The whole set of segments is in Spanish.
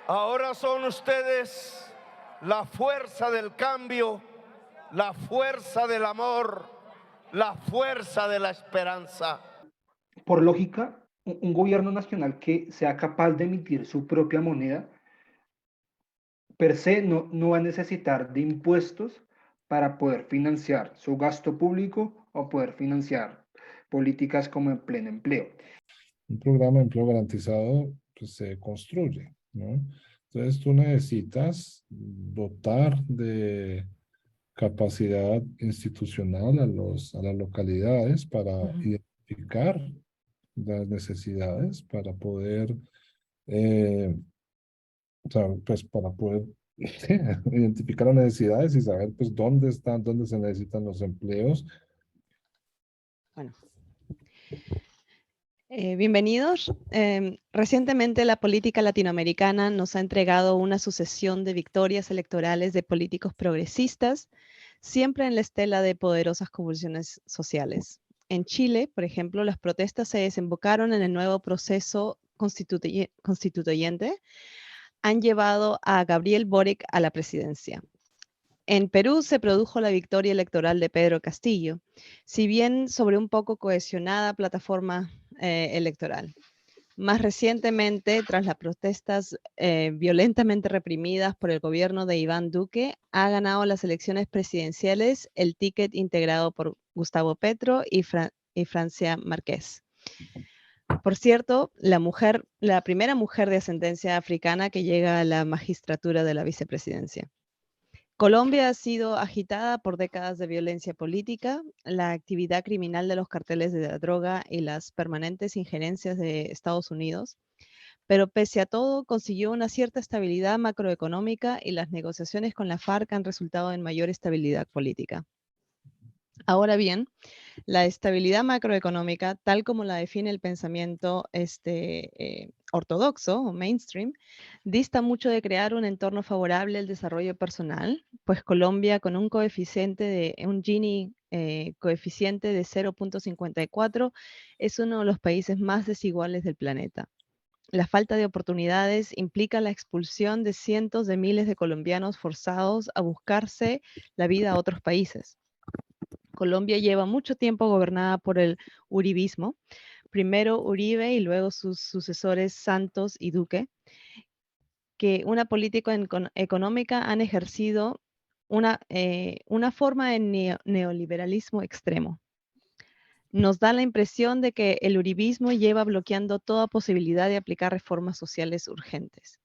Ahora son ustedes la fuerza del cambio, la fuerza del amor, la fuerza de la esperanza. Por lógica, un gobierno nacional que sea capaz de emitir su propia moneda, per se no va a necesitar de impuestos para poder financiar su gasto público o poder financiar políticas como en pleno empleo. Un programa de empleo garantizado pues, se construye, ¿no? Entonces tú necesitas dotar de capacidad institucional a las localidades para identificar las necesidades, para poder, o sea, pues para poder identificar las necesidades y saber pues dónde están, dónde se necesitan los empleos. Bueno. Bienvenidos. Recientemente la política latinoamericana nos ha entregado una sucesión de victorias electorales de políticos progresistas, siempre en la estela de poderosas convulsiones sociales. En Chile, por ejemplo, las protestas se desembocaron en el nuevo proceso constituyente, han llevado a Gabriel Boric a la presidencia. En Perú se produjo la victoria electoral de Pedro Castillo, si bien sobre un poco cohesionada plataforma electoral. Más recientemente, tras las protestas violentamente reprimidas por el gobierno de Iván Duque, ha ganado las elecciones presidenciales el ticket integrado por Gustavo Petro y Francia Márquez. Por cierto, la primera mujer de ascendencia africana que llega a la magistratura de la vicepresidencia. Colombia ha sido agitada por décadas de violencia política, la actividad criminal de los carteles de la droga y las permanentes injerencias de Estados Unidos, pero pese a todo consiguió una cierta estabilidad macroeconómica y las negociaciones con la FARC han resultado en mayor estabilidad política. Ahora bien, la estabilidad macroeconómica, tal como la define el pensamiento ortodoxo o mainstream, dista mucho de crear un entorno favorable al desarrollo personal, pues Colombia con un Gini coeficiente de 0.54 es uno de los países más desiguales del planeta. La falta de oportunidades implica la expulsión de cientos de miles de colombianos forzados a buscarse la vida a otros países. Colombia lleva mucho tiempo gobernada por el uribismo, primero Uribe y luego sus sucesores Santos y Duque, que una política económica han ejercido una forma de neoliberalismo extremo. Nos da la impresión de que el uribismo lleva bloqueando toda posibilidad de aplicar reformas sociales urgentes.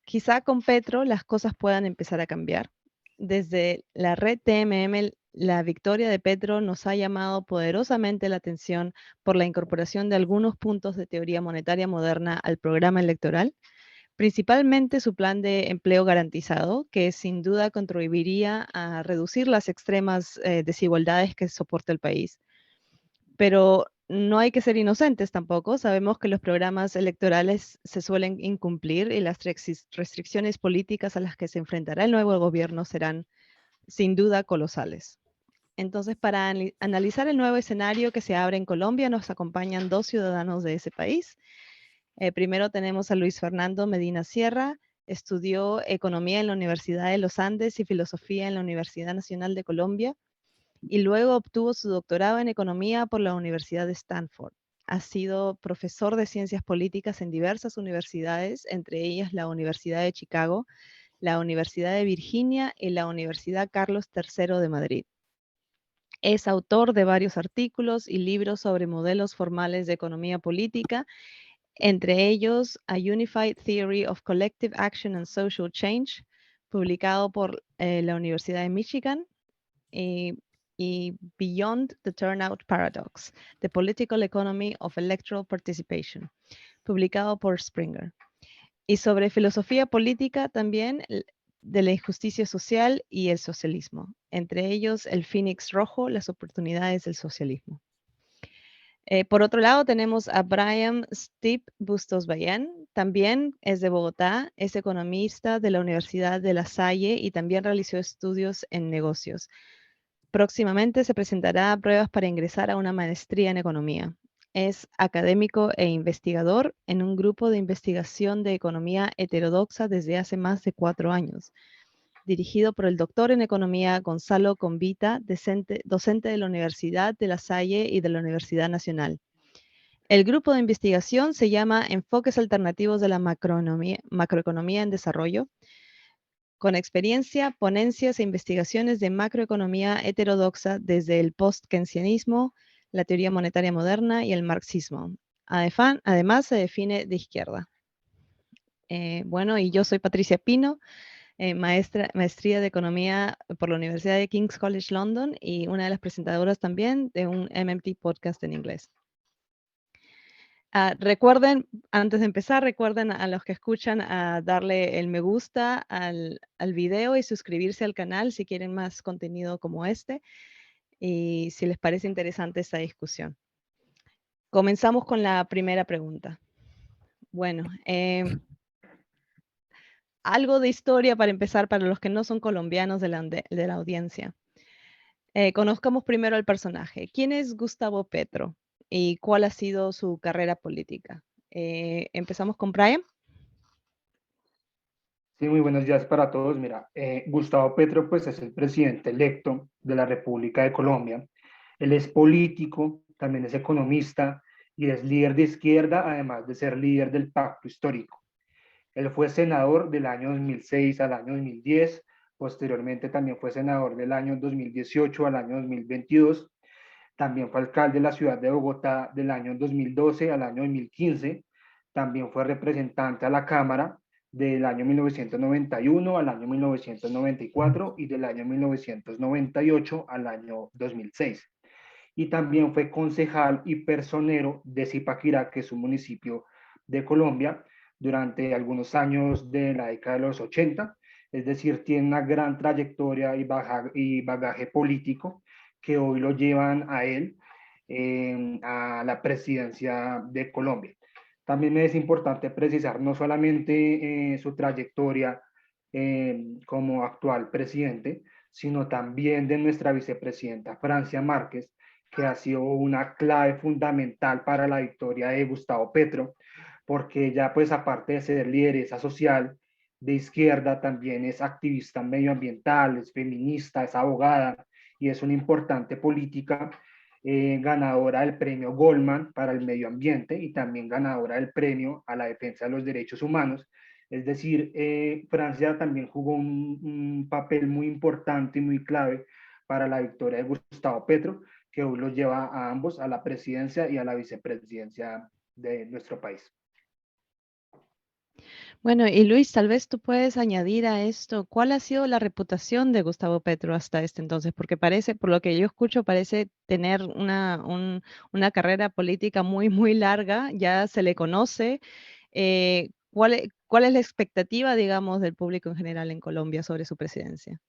Quizá con Petro las cosas puedan empezar a cambiar. Desde la red TMM, la victoria de Petro nos ha llamado poderosamente la atención por la incorporación de algunos puntos de teoría monetaria moderna al programa electoral, principalmente su plan de empleo garantizado, que sin duda contribuiría a reducir las extremas desigualdades que soporta el país. Pero no hay que ser inocentes tampoco. Sabemos que los programas electorales se suelen incumplir y las restricciones políticas a las que se enfrentará el nuevo gobierno serán sin duda colosales. Entonces, para analizar el nuevo escenario que se abre en Colombia, nos acompañan dos ciudadanos de ese país. Primero tenemos a Luis Fernando Medina Sierra, estudió Economía en la Universidad de los Andes y Filosofía en la Universidad Nacional de Colombia, y luego obtuvo su doctorado en Economía por la Universidad de Stanford. Ha sido profesor de Ciencias Políticas en diversas universidades, entre ellas la Universidad de Chicago, la Universidad de Virginia y la Universidad Carlos III de Madrid. Es autor de varios artículos y libros sobre modelos formales de economía política, entre ellos A Unified Theory of Collective Action and Social Change, publicado por la Universidad de Michigan, y Beyond the Turnout Paradox, The Political Economy of Electoral Participation, publicado por Springer. Y sobre filosofía política también de la injusticia social y el socialismo, entre ellos el Fénix Rojo, las oportunidades del socialismo. Por otro lado tenemos a Brian Steve Bustos Bayán, también es de Bogotá, es economista de la Universidad de La Salle y también realizó estudios en negocios. Próximamente se presentará a pruebas para ingresar a una maestría en economía. Es académico e investigador en un grupo de investigación de economía heterodoxa desde hace más de 4 años, dirigido por el doctor en economía Gonzalo Convita, docente de la Universidad de La Salle y de la Universidad Nacional. El grupo de investigación se llama Enfoques Alternativos de la Macroeconomía en Desarrollo, con experiencia, ponencias e investigaciones de macroeconomía heterodoxa desde el post-keynesianismo, la teoría monetaria moderna y el marxismo. Además, se define de izquierda. Bueno, y yo soy Patricia Pino, maestría de Economía por la Universidad de King's College London y una de las presentadoras también de un MMT podcast en inglés. Recuerden, antes de empezar, recuerden a los que escuchan a darle el me gusta al video y suscribirse al canal si quieren más contenido como este y si les parece interesante esta discusión. Comenzamos con la primera pregunta. Bueno, algo de historia para empezar para los que no son colombianos de la audiencia. Conozcamos primero al personaje. ¿Quién es Gustavo Petro y cuál ha sido su carrera política? Empezamos con Brian. Sí, muy buenos días para todos. Mira, Gustavo Petro pues es el presidente electo de la República de Colombia. Él es político, también es economista y es líder de izquierda, además de ser líder del pacto histórico. Él fue senador del año 2006 al año 2010, posteriormente también fue senador del año 2018 al año 2022, también fue alcalde de la ciudad de Bogotá del año 2012 al año 2015, también fue representante a la Cámara del año 1991 al año 1994 y del año 1998 al año 2006. Y también fue concejal y personero de Zipaquirá, que es un municipio de Colombia, durante algunos años de la década de los 80, es decir, tiene una gran trayectoria y bagaje político que hoy lo llevan a él a la presidencia de Colombia. También me es importante precisar no solamente su trayectoria como actual presidente, sino también de nuestra vicepresidenta Francia Márquez, que ha sido una clave fundamental para la victoria de Gustavo Petro, porque ella, pues aparte de ser lideresa social de izquierda, también es activista medioambiental, es feminista, es abogada y es una importante política, ganadora del premio Goldman para el medio ambiente y también ganadora del premio a la defensa de los derechos humanos. Es decir, Francia también jugó un papel muy importante y muy clave para la victoria de Gustavo Petro, que hoy los lleva a ambos a la presidencia y a la vicepresidencia de nuestro país. Bueno, y Luis, tal vez tú puedes añadir a esto, ¿cuál ha sido la reputación de Gustavo Petro hasta este entonces? Porque parece, por lo que yo escucho, parece tener una carrera política muy, muy larga, ya se le conoce. ¿Cuál es la expectativa, digamos, del público en general en Colombia sobre su presidencia?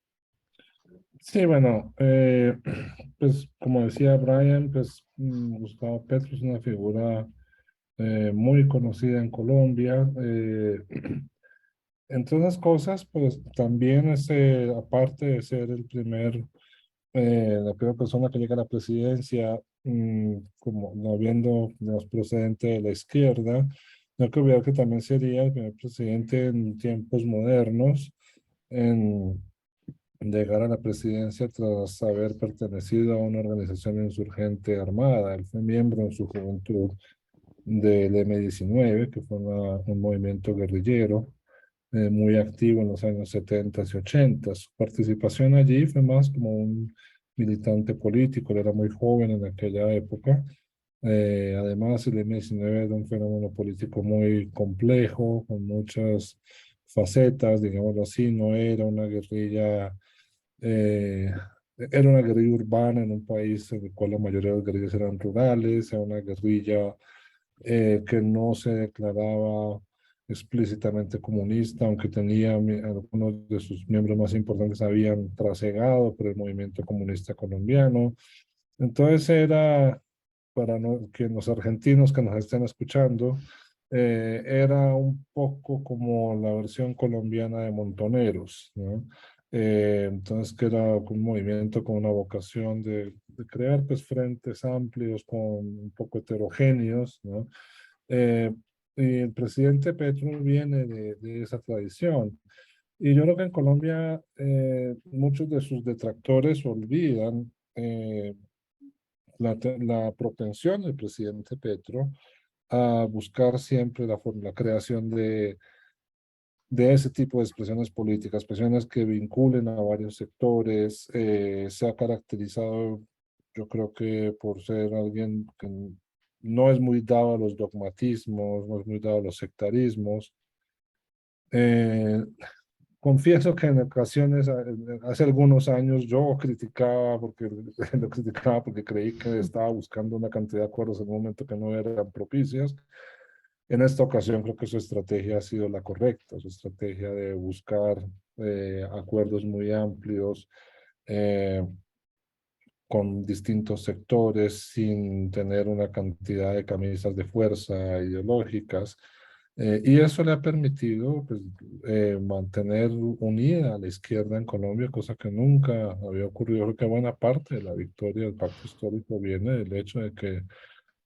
Sí, bueno, pues como decía Brian, pues Gustavo Petro es una figura muy conocida en Colombia. Entre otras cosas, pues también es, aparte de ser la primera persona que llega a la presidencia, como no habiendo los procedente de la izquierda, no hay que olvidar que también sería el primer presidente en tiempos modernos en llegar a la presidencia tras haber pertenecido a una organización insurgente armada. Él fue miembro en su juventud del M-19, que fue un movimiento guerrillero muy activo en los años 70 y 80. Su participación allí fue más como un militante político, él era muy joven en aquella época. Además, el M-19 era un fenómeno político muy complejo, con muchas facetas, digámoslo así, no era una guerrilla, eh, era una guerrilla urbana en un país en el cual la mayoría de las guerrillas eran rurales, era una guerrilla que no se declaraba explícitamente comunista, aunque tenía algunos de sus miembros más importantes habían trasegado por el movimiento comunista colombiano. Entonces era, para que los argentinos que nos estén escuchando, era un poco como la versión colombiana de Montoneros, ¿no? Entonces, que era un movimiento con una vocación de crear pues, frentes amplios, con un poco heterogéneos, ¿no? Eh, y el presidente Petro viene de esa tradición. Y yo creo que en Colombia muchos de sus detractores olvidan la propensión del presidente Petro a buscar siempre la creación de ese tipo de expresiones políticas, expresiones que vinculen a varios sectores. Se ha caracterizado, yo creo que por ser alguien que no es muy dado a los dogmatismos, no es muy dado a los sectarismos. Eh, Confieso que en ocasiones, hace algunos años, yo criticaba porque lo criticaba porque creí que estaba buscando una cantidad de acuerdos en un momento que no eran propicios. En esta ocasión creo que su estrategia ha sido la correcta, su estrategia de buscar acuerdos muy amplios eh, con distintos sectores sin tener una cantidad de camisas de fuerza ideológicas. Y eso le ha permitido pues, mantener unida a la izquierda en Colombia, cosa que nunca había ocurrido. Creo que buena parte de la victoria del pacto histórico viene del hecho de que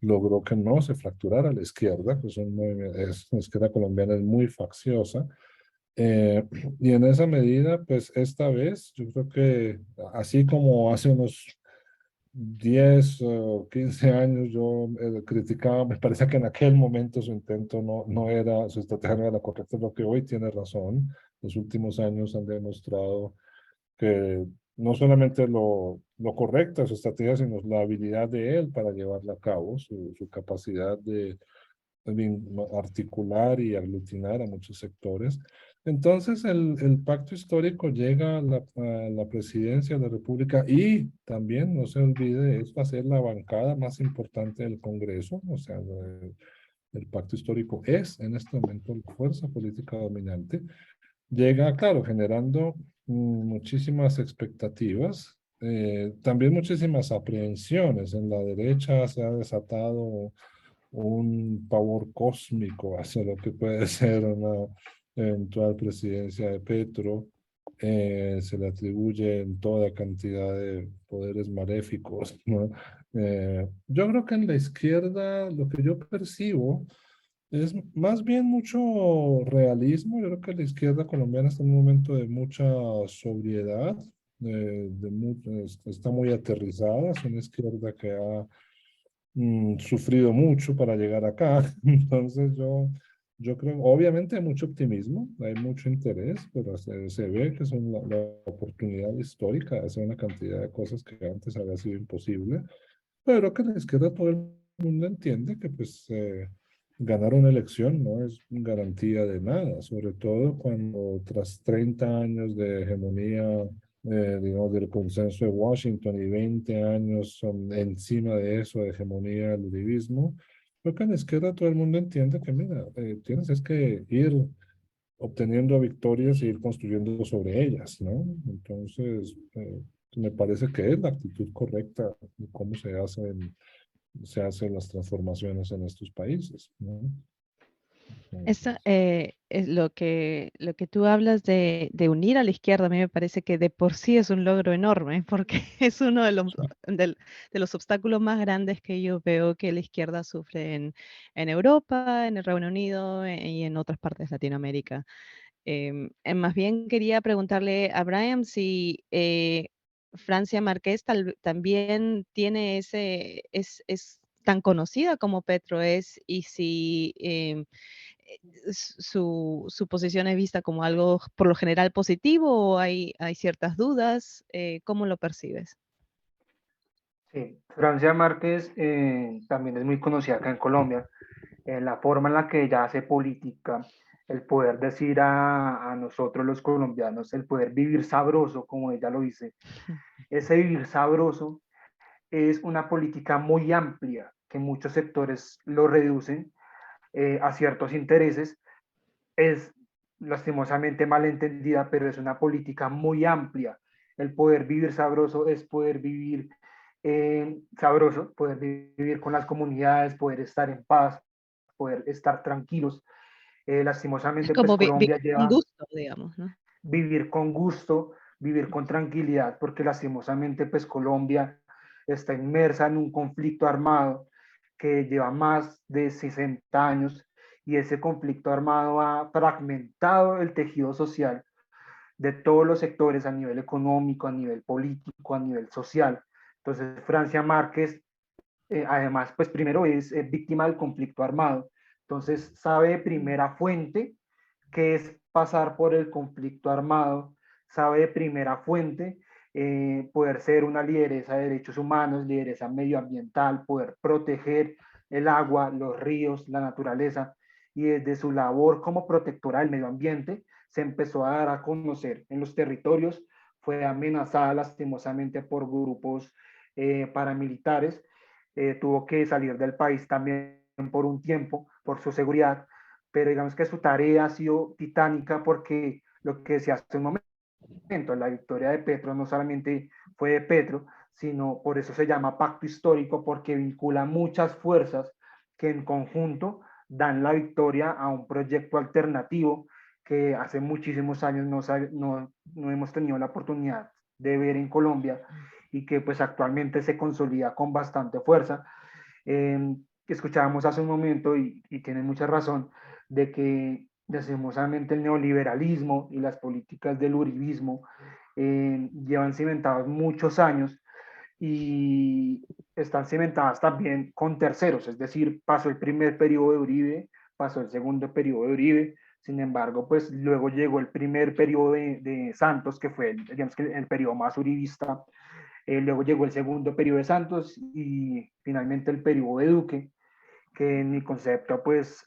logró que no se fracturara la izquierda, pues la izquierda colombiana es muy facciosa. Eh, y en esa medida, pues esta vez, yo creo que así como hace unos 10 o 15 años yo criticaba, me parece que en aquel momento su intento no era, su estrategia no era la correcta, lo que hoy tiene razón. Los últimos años han demostrado que no solamente lo correcta su estrategia, sino la habilidad de él para llevarla a cabo, su capacidad de articular y aglutinar a muchos sectores. Entonces, el pacto histórico llega a la presidencia de la República y también, no se olvide, es va a ser la bancada más importante del Congreso, o sea, el pacto histórico es en este momento la fuerza política dominante. Llega, claro, generando muchísimas expectativas, también muchísimas aprehensiones. En la derecha se ha desatado un pavor cósmico hacia lo que puede ser una eventual presidencia de Petro. Se le atribuyen toda cantidad de poderes maléficos, ¿no? Yo creo que en la izquierda lo que yo percibo es más bien mucho realismo. Yo creo que la izquierda colombiana está en un momento de mucha sobriedad, está muy aterrizada. Es una izquierda que ha sufrido mucho para llegar acá. Entonces yo creo, obviamente hay mucho optimismo, hay mucho interés, pero se ve que es la oportunidad histórica de hacer una cantidad de cosas que antes había sido imposible. Pero que la izquierda todo el mundo entiende que pues ganar una elección no es garantía de nada, sobre todo cuando tras 30 años de hegemonía, digamos, del consenso de Washington y 20 años encima de eso de hegemonía del uribismo, creo que en la izquierda todo el mundo entiende que, mira, tienes es que ir obteniendo victorias y ir construyendo sobre ellas, ¿no? Entonces, me parece que es la actitud correcta de cómo se hacen las transformaciones en estos países, ¿no? Esa, Entonces, es lo que tú hablas de unir a la izquierda, a mí me parece que de por sí es un logro enorme, porque es uno sí, de los obstáculos más grandes que yo veo que la izquierda sufre en Europa, en el Reino Unido y en otras partes de Latinoamérica. Más bien quería preguntarle a Brian si Francia Márquez también tiene es tan conocida como Petro es, y si su posición es vista como algo por lo general positivo o hay ciertas dudas. ¿Cómo lo percibes? Sí, Francia Márquez también es muy conocida acá en Colombia, en la forma en la que ella hace política, el poder decir a nosotros los colombianos, el poder vivir sabroso, como ella lo dice. Ese vivir sabroso es una política muy amplia, que muchos sectores lo reducen a ciertos intereses. Es lastimosamente malentendida, pero es una política muy amplia. El poder vivir sabroso es poder vivir sabroso, poder vivir con las comunidades, poder estar en paz, poder estar tranquilos. Es Lastimosamente, pues como Colombia un lleva gusto, digamos, ¿no? vivir con gusto, vivir con tranquilidad, porque lastimosamente pues Colombia está inmersa en un conflicto armado que lleva más de 60 años y ese conflicto armado ha fragmentado el tejido social de todos los sectores a nivel económico, a nivel político, a nivel social. Entonces, Francia Márquez, además, pues primero es víctima del conflicto armado, entonces sabe de primera fuente qué es pasar por el conflicto armado, sabe de primera fuente poder ser una lideresa de derechos humanos, lideresa medioambiental, poder proteger el agua, los ríos, la naturaleza, y desde su labor como protectora del medio ambiente se empezó a dar a conocer en los territorios, fue amenazada lastimosamente por grupos paramilitares, tuvo que salir del país también por un tiempo por su seguridad, pero digamos que su tarea ha sido titánica porque lo que se hace un momento, la victoria de Petro no solamente fue de Petro, sino por eso se llama pacto histórico, porque vincula muchas fuerzas que en conjunto dan la victoria a un proyecto alternativo que hace muchísimos años no hemos tenido la oportunidad de ver en Colombia y que pues actualmente se consolida con bastante fuerza. Escuchábamos hace un momento y tienen mucha razón de que lastimosamente el neoliberalismo y las políticas del uribismo llevan cimentados muchos años y están cimentadas también con terceros, es decir, pasó el primer periodo de Uribe, pasó el segundo periodo de Uribe, sin embargo, pues luego llegó el primer periodo de Santos, que fue, digamos que el periodo más uribista, luego llegó el segundo periodo de Santos y finalmente el periodo de Duque, que en mi concepto pues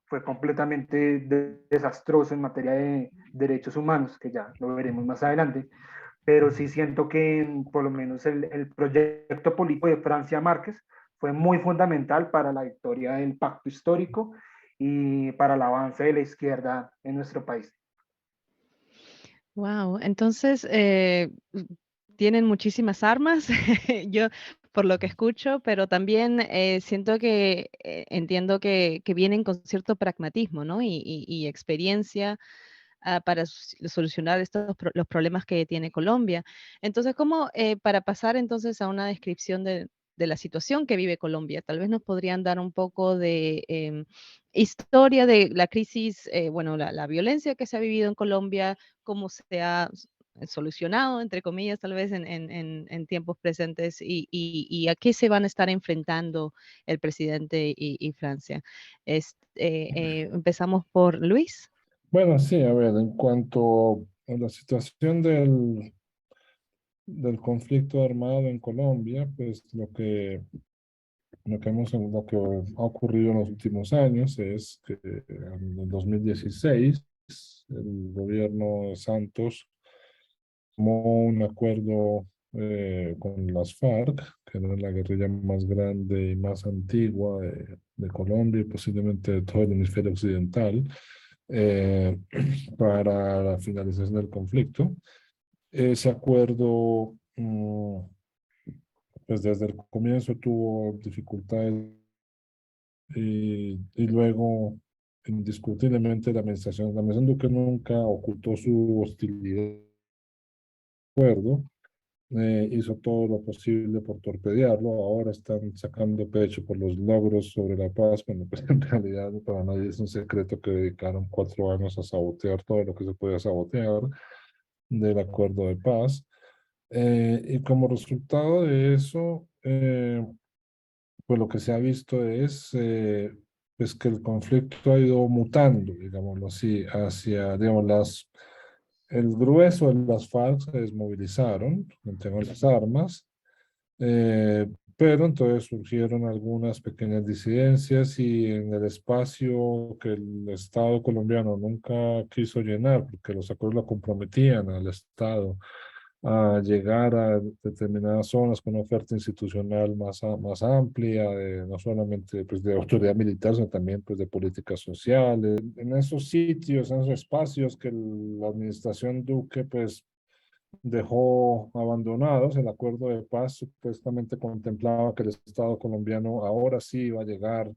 fue completamente desastroso en materia de derechos humanos, que ya lo veremos más adelante, pero sí siento que por lo menos el proyecto político de Francia Márquez fue muy fundamental para la victoria del pacto histórico y para el avance de la izquierda en nuestro país. Wow, entonces tienen muchísimas armas, yo por lo que escucho, pero también siento que entiendo que vienen con cierto pragmatismo, ¿no? Y experiencia para solucionar los problemas que tiene Colombia. Entonces, ¿cómo, para pasar entonces a una descripción de la situación que vive Colombia, tal vez nos podrían dar un poco de historia de la crisis, bueno, la violencia que se ha vivido en Colombia, cómo se ha solucionado, entre comillas, tal vez en tiempos presentes y a qué se van a estar enfrentando el presidente y Francia. Empezamos por Luis. Bueno, sí, a ver, en cuanto a la situación del conflicto armado en Colombia, pues lo que ha ocurrido en los últimos años es que en el 2016 el gobierno de Santos tomó un acuerdo con las FARC, que era la guerrilla más grande y más antigua de Colombia y posiblemente de todo el hemisferio occidental, eh, para la finalización del conflicto. Ese acuerdo, pues desde el comienzo tuvo dificultades y luego, indiscutiblemente, la administración Duque nunca ocultó su hostilidad al acuerdo, hizo todo lo posible por torpedearlo. Ahora están sacando pecho por los logros sobre la paz, cuando pues, en realidad para nadie es un secreto que dedicaron 4 años a sabotear todo lo que se podía sabotear del acuerdo de paz. Y como resultado de eso, pues lo que se ha visto es pues que el conflicto ha ido mutando, digámoslo así, hacia, digamos, el grueso de las FARC se desmovilizaron, entregaron las armas, pero entonces surgieron algunas pequeñas disidencias y en el espacio que el Estado colombiano nunca quiso llenar, porque los acuerdos lo comprometían al Estado a llegar a determinadas zonas con una oferta institucional más amplia, no solamente pues, de autoridad militar, sino también pues, de políticas sociales. En esos sitios, en esos espacios que la administración Duque pues, dejó abandonados, el acuerdo de paz supuestamente contemplaba que el Estado colombiano ahora sí iba a llegar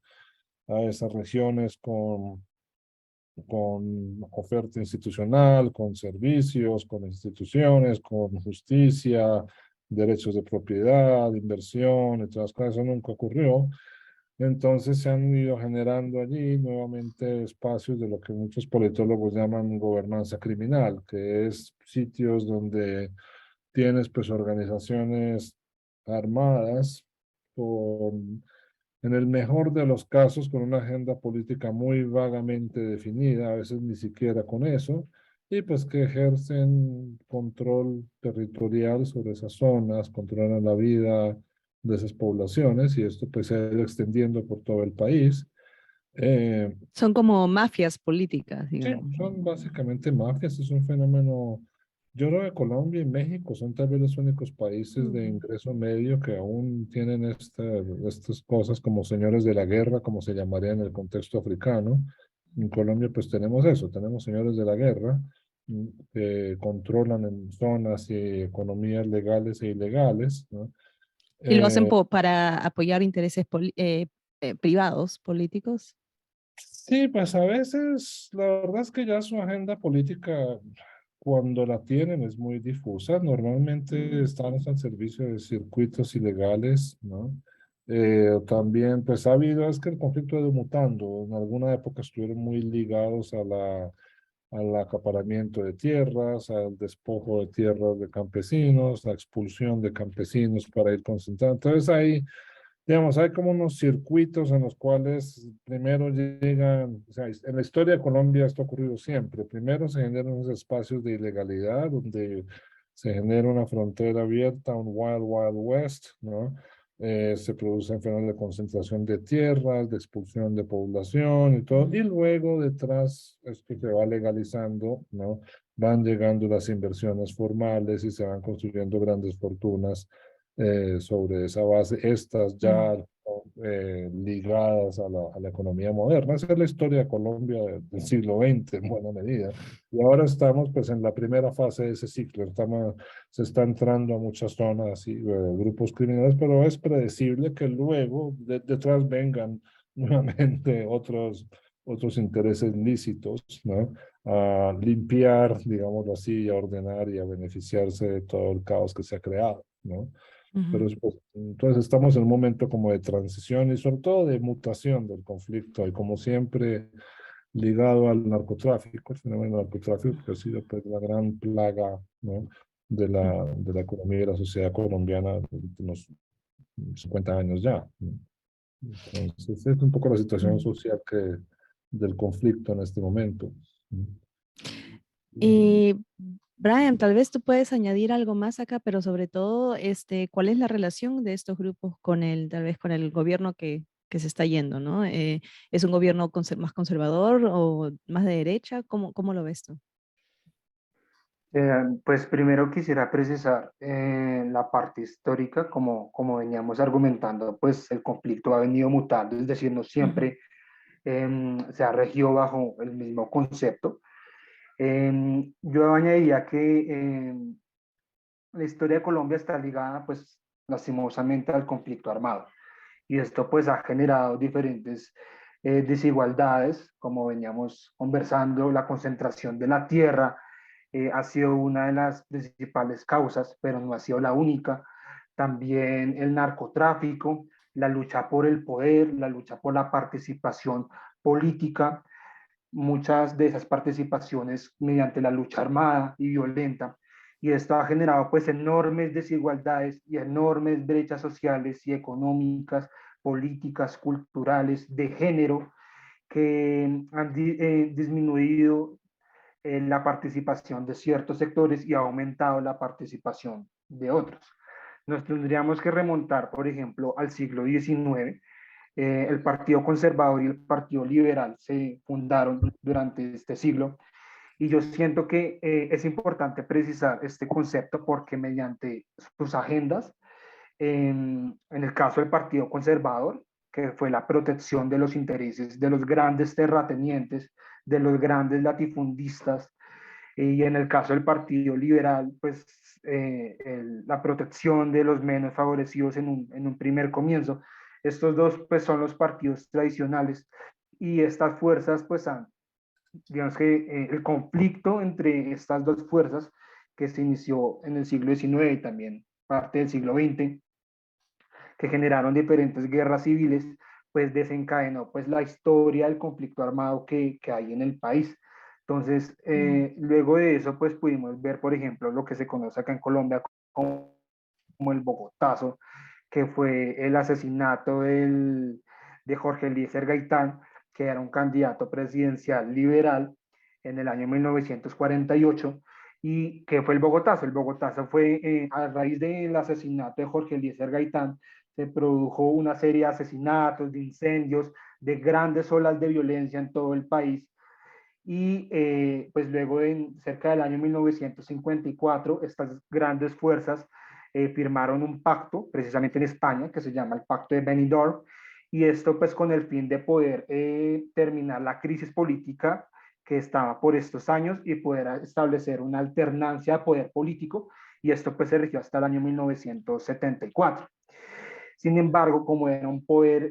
a esas regiones con con oferta institucional, con servicios, con instituciones, con justicia, derechos de propiedad, inversión, y todas las cosas. Eso nunca ocurrió. Entonces se han ido generando allí nuevamente espacios de lo que muchos politólogos llaman gobernanza criminal, que es sitios donde tienes pues organizaciones armadas con, en el mejor de los casos, con una agenda política muy vagamente definida, a veces ni siquiera con eso, y pues que ejercen control territorial sobre esas zonas, controlan la vida de esas poblaciones, y esto pues se ha ido extendiendo por todo el país. Son como mafias políticas, Sí, digamos. son básicamente mafias, es un fenómeno. Yo creo que Colombia y México son tal vez los únicos países de ingreso medio que aún tienen estas cosas como señores de la guerra, como se llamaría en el contexto africano. En Colombia pues tenemos eso, tenemos señores de la guerra que controlan en zonas y economías legales e ilegales, ¿no? Y lo hacen Eh, para apoyar intereses privados, políticos. Sí, pues a veces la verdad es que ya su agenda política, cuando la tienen, es muy difusa. Normalmente están al servicio de circuitos ilegales, ¿no? También, pues ha habido, es que el conflicto ha ido mutando. En alguna época estuvieron muy ligados al acaparamiento de tierras, al despojo de tierras de campesinos, la expulsión de campesinos para ir concentrando. Entonces ahí digamos, hay como unos circuitos en los cuales primero llegan, o sea, en la historia de Colombia esto ha ocurrido siempre. Primero se generan unos espacios de ilegalidad donde se genera una frontera abierta, un Wild Wild West, ¿no? Se producen fenómenos de concentración de tierras, de expulsión de población y todo. Y luego detrás esto se va legalizando, ¿no? Van llegando las inversiones formales y se van construyendo grandes fortunas sobre esa base, estas ya ligadas a la economía moderna. Esa es la historia de Colombia del siglo XX en buena medida. Y ahora estamos pues en la primera fase de ese ciclo. Se está entrando a muchas zonas y grupos criminales, pero es predecible que luego detrás vengan nuevamente otros intereses lícitos, ¿no? A limpiar, digámoslo así, a ordenar y a beneficiarse de todo el caos que se ha creado, ¿no? Pero pues, entonces estamos en un momento como de transición y sobre todo de mutación del conflicto y como siempre ligado al narcotráfico, el fenómeno del narcotráfico que ha sido pues la gran plaga, ¿no? de la economía y de la sociedad colombiana de los últimos 50 años ya, ¿no? Entonces es un poco la situación social del conflicto en este momento, ¿no? Y Brian, tal vez tú puedes añadir algo más acá, pero sobre todo, ¿cuál es la relación de estos grupos con tal vez con el gobierno que se está yendo, ¿no? ¿Es un gobierno más conservador o más de derecha? ¿Cómo lo ves tú? Pues primero quisiera precisar la parte histórica, como veníamos argumentando, pues el conflicto ha venido mutando, es decir, no siempre se ha regido bajo el mismo concepto. Yo añadiría que la historia de Colombia está ligada, pues, lastimosamente al conflicto armado. Y esto, pues, ha generado diferentes desigualdades, como veníamos conversando, la concentración de la tierra ha sido una de las principales causas, pero no ha sido la única. También el narcotráfico, la lucha por el poder, la lucha por la participación política, muchas de esas participaciones mediante la lucha armada y violenta. Y esto ha generado pues enormes desigualdades y enormes brechas sociales y económicas, políticas, culturales, de género, que han disminuido la participación de ciertos sectores y ha aumentado la participación de otros. Nos tendríamos que remontar, por ejemplo, al siglo XIX. El Partido Conservador y el Partido Liberal se fundaron durante este siglo y yo siento que es importante precisar este concepto porque mediante sus agendas, en el caso del Partido Conservador, que fue la protección de los intereses de los grandes terratenientes, de los grandes latifundistas, y en el caso del Partido Liberal, pues la protección de los menos favorecidos en un primer comienzo. Estos dos pues son los partidos tradicionales y estas fuerzas pues han digamos que el conflicto entre estas dos fuerzas que se inició en el siglo XIX y también parte del siglo XX, que generaron diferentes guerras civiles, pues desencadenó pues la historia del conflicto armado que hay en el país. Entonces, luego de eso, pues pudimos ver, por ejemplo, lo que se conoce acá en Colombia como el Bogotazo, que fue el asesinato de Jorge Eliezer Gaitán, que era un candidato presidencial liberal en el año 1948. ¿Y qué fue el Bogotazo? El Bogotazo fue a raíz del asesinato de Jorge Eliezer Gaitán, se produjo una serie de asesinatos, de incendios, de grandes olas de violencia en todo el país. Y pues luego de cerca del año 1954, estas grandes fuerzas firmaron un pacto, precisamente en España, que se llama el Pacto de Benidorm, y esto pues con el fin de poder terminar la crisis política que estaba por estos años y poder establecer una alternancia de poder político, y esto pues se rigió hasta el año 1974. Sin embargo, como era un poder,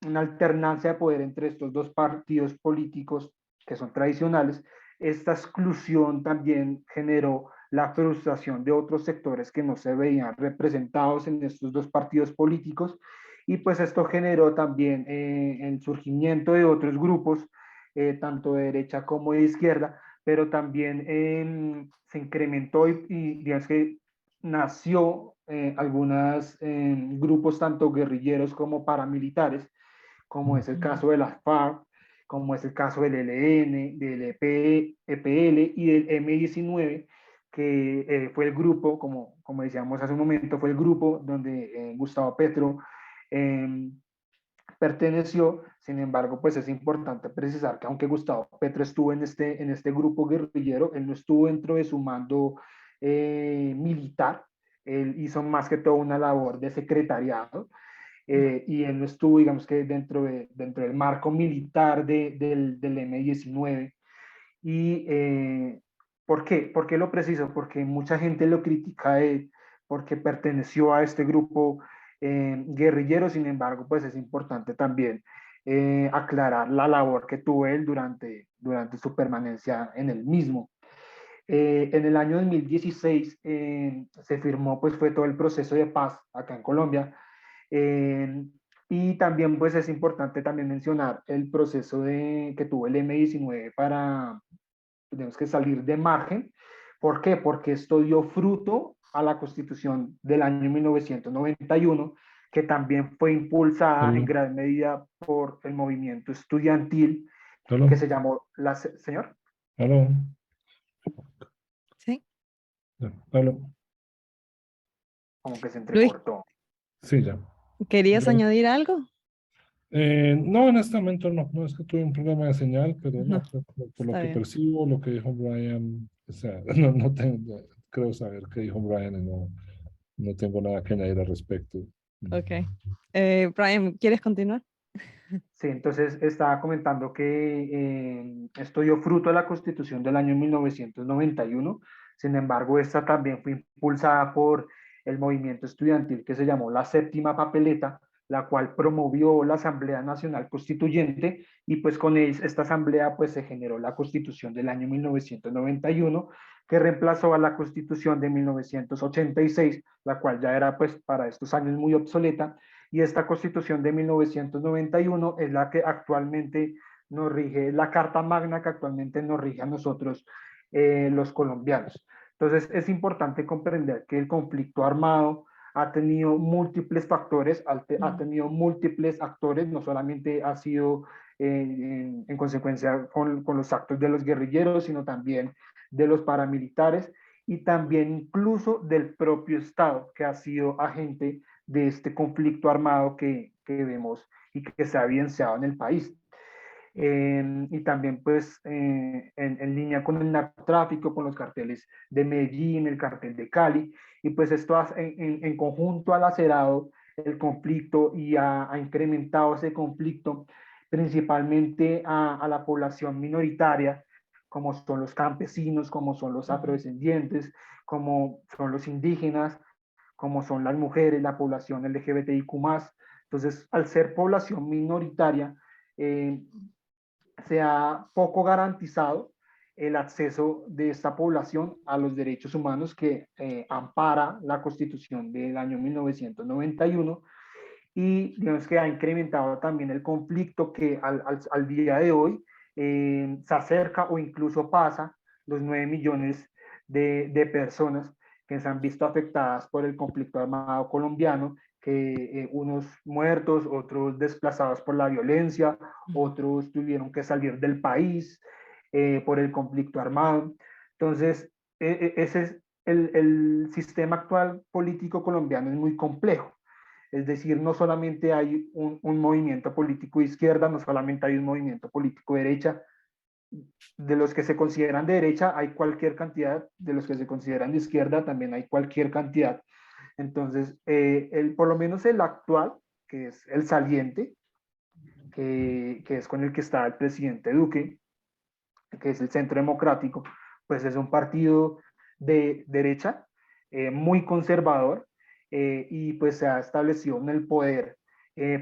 una alternancia de poder entre estos dos partidos políticos que son tradicionales, esta exclusión también generó la frustración de otros sectores que no se veían representados en estos dos partidos políticos, y pues esto generó también el surgimiento de otros grupos, tanto de derecha como de izquierda, pero también se incrementó y digamos que nació algunos grupos tanto guerrilleros como paramilitares, como es el caso de las FARC, como es el caso del ELN, del EPL y del M-19, que fue el grupo, como decíamos hace un momento, fue el grupo donde Gustavo Petro eh, perteneció. Sin embargo, pues es importante precisar que aunque Gustavo Petro estuvo en este grupo guerrillero, él no estuvo dentro de su mando militar, él hizo más que todo una labor de secretariado, y él no estuvo, digamos que dentro del marco militar del M-19. ¿Y por qué? ¿Por qué lo preciso? Porque mucha gente lo critica porque perteneció a este grupo guerrillero. Sin embargo, pues es importante también aclarar la labor que tuvo él durante su permanencia en el mismo. En el año 2016 se firmó, pues fue todo el proceso de paz acá en Colombia. Eh, y también pues es importante también mencionar el proceso que tuvo el M-19 para, tenemos que salir de margen. ¿Por qué? Porque esto dio fruto a la Constitución del año 1991, que también fue impulsada en Aló, gran medida por el movimiento estudiantil que aló, se llamó señor, aló, Sí. ya, aló. como que se Luis, entrecortó. Sí, ya. ¿querías Gracias. añadir algo? No, en este momento no, no es que tuve un problema de señal, pero No, no, por lo está que bien. percibo, lo que dijo Brian, o sea, no, no tengo, creo saber qué dijo Brian y no, no tengo nada que añadir al respecto. Ok. Brian, ¿quieres continuar? Sí, entonces estaba comentando que esto dio fruto de la Constitución del año 1991. Sin embargo, esta también fue impulsada por el movimiento estudiantil que se llamó la Séptima Papeleta, la cual promovió la Asamblea Nacional Constituyente, y pues con esta asamblea pues se generó la Constitución del año 1991, que reemplazó a la Constitución de 1986, la cual ya era pues para estos años muy obsoleta, y esta Constitución de 1991 es la que actualmente nos rige, la Carta Magna que actualmente nos rige a nosotros los colombianos. Entonces es importante comprender que el conflicto armado ha tenido múltiples factores, ha tenido múltiples actores, no solamente ha sido en consecuencia con los actos de los guerrilleros, sino también de los paramilitares y también incluso del propio Estado, que ha sido agente de este conflicto armado que vemos y que se ha evidenciado en el país. Y también pues en línea con el narcotráfico, con los carteles de Medellín, el cartel de Cali, y pues esto en conjunto ha lacerado el conflicto y ha incrementado ese conflicto principalmente a la población minoritaria, como son los campesinos, como son los afrodescendientes, como son los indígenas, como son las mujeres, la población LGBTIQ+. Entonces, al ser población minoritaria, eh, se ha poco garantizado el acceso de esta población a los derechos humanos que ampara la Constitución del año 1991 y digamos que ha incrementado también el conflicto que al día de hoy se acerca o incluso pasa los 9 millones de personas que se han visto afectadas por el conflicto armado colombiano, que unos muertos, otros desplazados por la violencia, otros tuvieron que salir del país por el conflicto armado. Entonces, ese es el sistema actual político colombiano es muy complejo. Es decir, no solamente hay un movimiento político de izquierda, no solamente hay un movimiento político de derecha. De los que se consideran de derecha hay cualquier cantidad, de los que se consideran de izquierda también hay cualquier cantidad. Entonces, por lo menos el actual, que es el saliente, que es con el que está el presidente Duque, que es el Centro Democrático, pues es un partido de derecha, muy conservador, y pues se ha establecido en el poder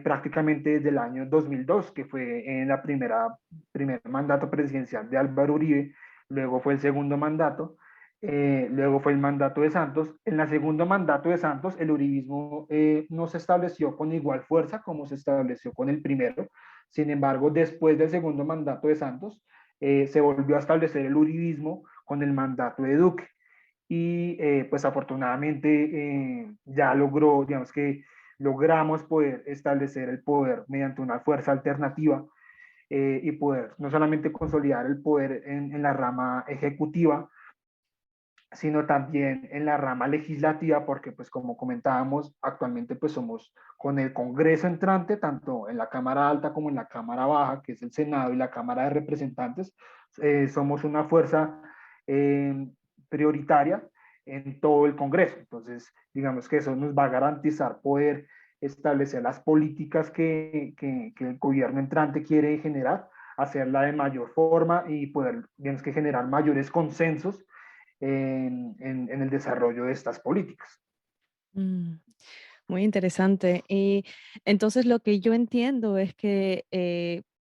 prácticamente desde el año 2002, que fue en la primer mandato presidencial de Álvaro Uribe, luego fue el segundo mandato, luego fue el mandato de Santos. En el segundo mandato de Santos, el uribismo no se estableció con igual fuerza como se estableció con el primero. Sin embargo, después del segundo mandato de Santos, se volvió a establecer el uribismo con el mandato de Duque. Y pues afortunadamente ya logró, digamos que logramos poder establecer el poder mediante una fuerza alternativa y poder no solamente consolidar el poder en la rama ejecutiva, sino también en la rama legislativa, porque pues como comentábamos, actualmente pues somos con el Congreso entrante, tanto en la Cámara Alta como en la Cámara Baja, que es el Senado y la Cámara de Representantes, somos una fuerza eh, prioritaria en todo el Congreso. Entonces, digamos que eso nos va a garantizar poder establecer las políticas que el gobierno entrante quiere generar, hacerla de mayor forma y poder, digamos que generar mayores consensos en el desarrollo de estas políticas. Mm, muy interesante. Y entonces lo que yo entiendo es que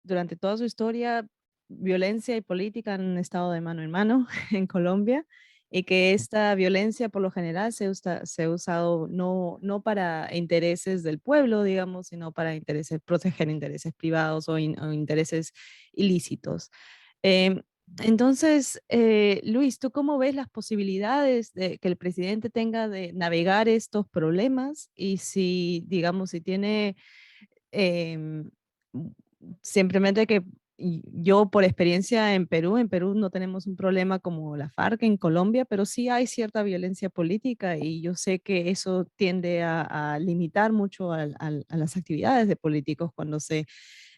durante toda su historia, violencia y política han estado de mano en mano en Colombia y que esta violencia por lo general se ha usado no para intereses del pueblo, digamos, sino para proteger intereses privados o intereses ilícitos. Em, entonces, Luis, ¿tú cómo ves las posibilidades de que el presidente tenga de navegar estos problemas? Y si, digamos, si tiene em, simplemente yo por experiencia en Perú no tenemos un problema como la FARC en Colombia, pero sí hay cierta violencia política y yo sé que eso tiende a limitar mucho a las actividades de políticos cuando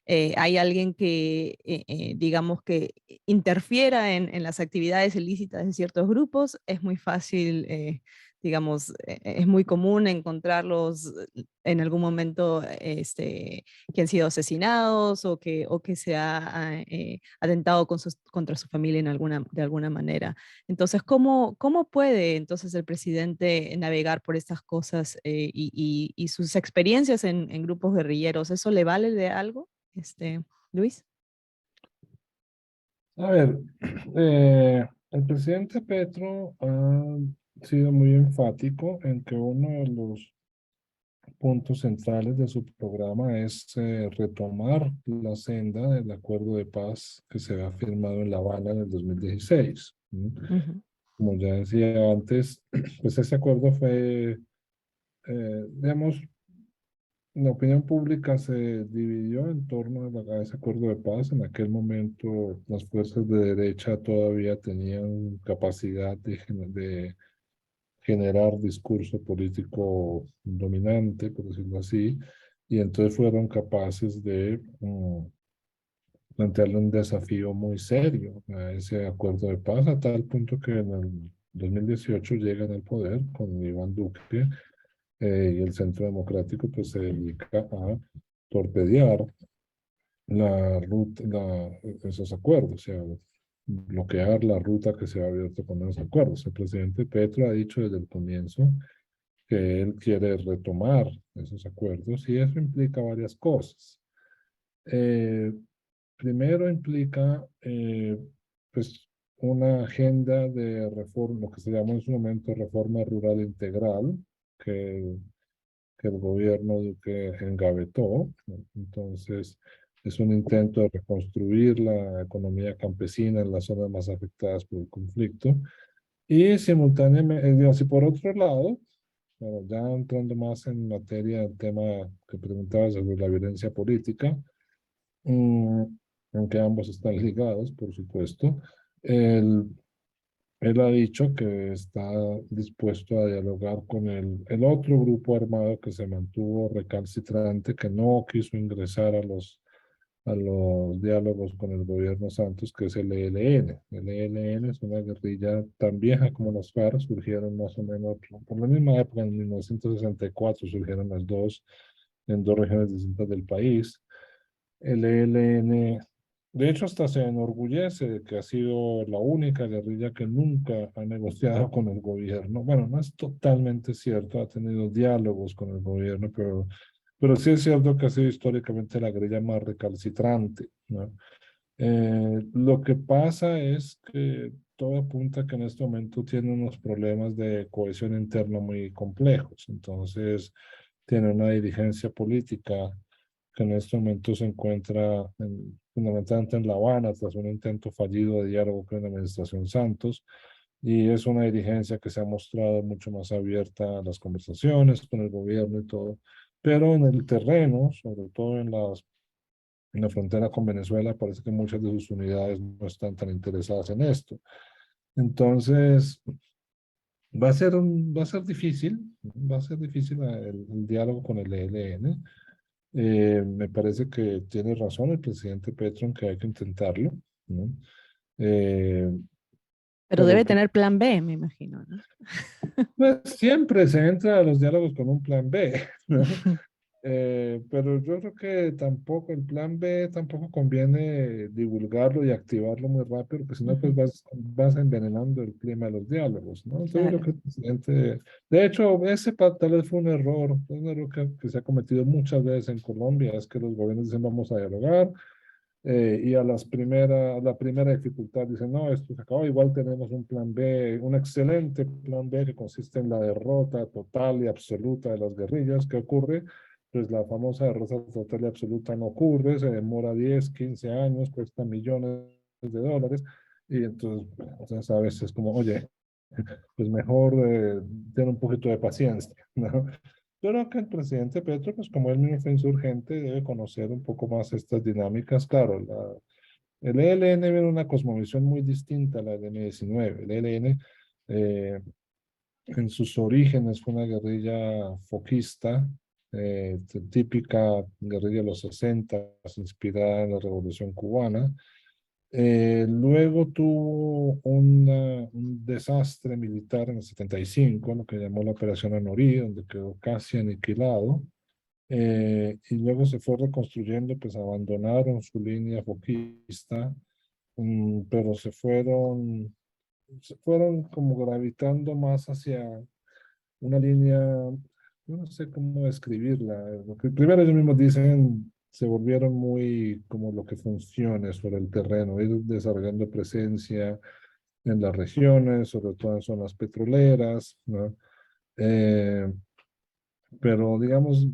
hay alguien que, digamos, que interfiera en las actividades ilícitas de ciertos grupos, es muy fácil, digamos, es muy común encontrarlos en algún momento que han sido asesinados o que se ha atentado contra su familia de alguna manera. Entonces, ¿cómo puede entonces el presidente navegar por estas cosas y sus experiencias en grupos guerrilleros? ¿Eso le vale de algo? Luis. A ver, el presidente Petro ha sido muy enfático en que uno de los puntos centrales de su programa es retomar la senda del acuerdo de paz que se ha firmado en La Habana en el 2016. Ujú, Como ya decía antes, pues ese acuerdo fue, digamos, la opinión pública se dividió en torno a ese acuerdo de paz. En aquel momento las fuerzas de derecha todavía tenían capacidad de generar discurso político dominante, por decirlo así, y entonces fueron capaces de plantearle un desafío muy serio a ese acuerdo de paz, a tal punto que en el 2018 llegan al poder con Iván Duque y el Centro Democrático pues se dedica a torpedear esos acuerdos, o sea, bloquear la ruta que se ha abierto con esos acuerdos. El presidente Petro ha dicho desde el comienzo que él quiere retomar esos acuerdos y eso implica varias cosas. primero implica pues una agenda de reforma, lo que se llamó en su momento reforma rural integral, que, que el gobierno Duque engavetó, ¿no? Entonces, es un intento de reconstruir la economía campesina en las zonas más afectadas por el conflicto. Y simultáneamente, digamos, y por otro lado, bueno, ya entrando más en materia del tema que preguntabas sobre la violencia política, mm, aunque ambos están ligados, por supuesto, él, él ha dicho que está dispuesto a dialogar con el otro grupo armado que se mantuvo recalcitrante, que no quiso ingresar a los diálogos con el gobierno Santos, que es el ELN. El ELN es una guerrilla tan vieja como las FARC, surgieron más o menos por la misma época, en 1964 surgieron las dos en dos regiones distintas del país. El ELN, de hecho, hasta se enorgullece de que ha sido la única guerrilla que nunca ha negociado con el gobierno. Bueno, no es totalmente cierto, ha tenido diálogos con el gobierno, pero sí es cierto que ha sido históricamente la guerrilla más recalcitrante, ¿no? Lo que pasa es que todo apunta que en este momento tiene unos problemas de cohesión interna muy complejos. Entonces, tiene una dirigencia política que en este momento se encuentra fundamentalmente en La Habana tras un intento fallido de diálogo con la administración Santos. Y es una dirigencia que se ha mostrado mucho más abierta a las conversaciones con el gobierno y todo. Pero en el terreno, sobre todo en la frontera con Venezuela, parece que muchas de sus unidades no están tan interesadas en esto. Entonces, va a ser difícil el diálogo con el ELN. Me parece que tiene razón el presidente Petro en que hay que intentarlo, ¿no? Eh, Pero pero debe tener plan B, me imagino, ¿no? pues, siempre se entra a los diálogos con un plan B, ¿no? Pero yo creo que tampoco el plan B tampoco conviene divulgarlo y activarlo muy rápido, porque si no, pues vas envenenando el clima de los diálogos, ¿no? Entonces, yo creo Claro. que el presidente, de hecho, tal vez fue un error que se ha cometido muchas veces en Colombia, es que los gobiernos dicen vamos a dialogar, y a la primera dificultad dicen, no, esto se acabó, igual tenemos un plan B, un excelente plan B que consiste en la derrota total y absoluta de las guerrillas. ¿Qué ocurre? Pues la famosa derrota total y absoluta no ocurre, se demora 10, 15 años, cuesta millones de dólares, y entonces, bueno, entonces a veces es como, oye, pues mejor tener un poquito de paciencia, ¿no? Yo creo que el presidente Petro, pues como él mismo fue insurgente, debe conocer un poco más estas dinámicas. Claro, el ELN viene una cosmovisión muy distinta a la del M-19. El ELN, eh, en sus orígenes, fue una guerrilla foquista, típica guerrilla de los 60, inspirada en la Revolución Cubana. Luego tuvo un desastre militar en el 75, lo que llamó la Operación Anorí, donde quedó casi aniquilado. Y luego se fue reconstruyendo, pues abandonaron su línea foquista, pero se fueron como gravitando más hacia una línea, yo no sé cómo describirla. Primero ellos mismos dicen, se volvieron muy como lo que funcione sobre el terreno, ir desarrollando presencia en las regiones, sobre todo en zonas petroleras, ¿no? Eh, pero digamos,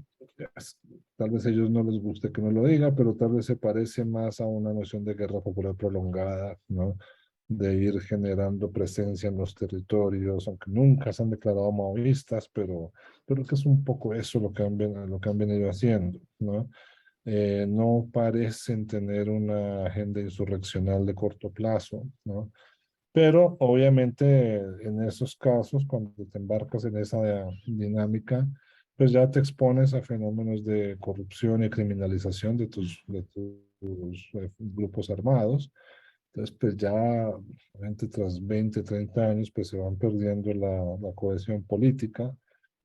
tal vez a ellos no les guste que no lo diga, pero tal vez se parece más a una noción de guerra popular prolongada, ¿no? De ir generando presencia en los territorios, aunque nunca se han declarado maoístas, pero que es un poco eso lo que han venido haciendo, ¿no? No parecen tener una agenda insurreccional de corto plazo, ¿no? Pero obviamente en esos casos, cuando te embarcas en esa dinámica, pues ya te expones a fenómenos de corrupción y criminalización de tus grupos armados. Entonces, pues ya, obviamente tras 20, 30 años, pues se van perdiendo la cohesión política.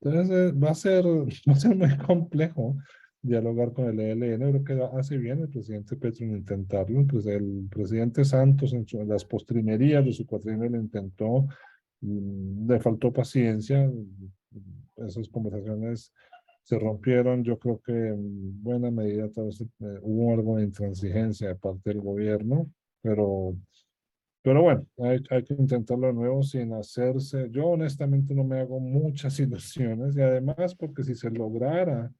Entonces, va a ser muy complejo dialogar con el ELN. Creo que hace bien el presidente Petro en intentarlo. Pues el presidente Santos en las postrimerías de su cuatrienio lo intentó, le faltó paciencia. Esas conversaciones se rompieron. Yo creo que en buena medida tal vez, hubo algo de intransigencia de parte del gobierno, pero bueno, hay que intentarlo de nuevo sin hacerse. Yo honestamente no me hago muchas ilusiones y además porque si se lograra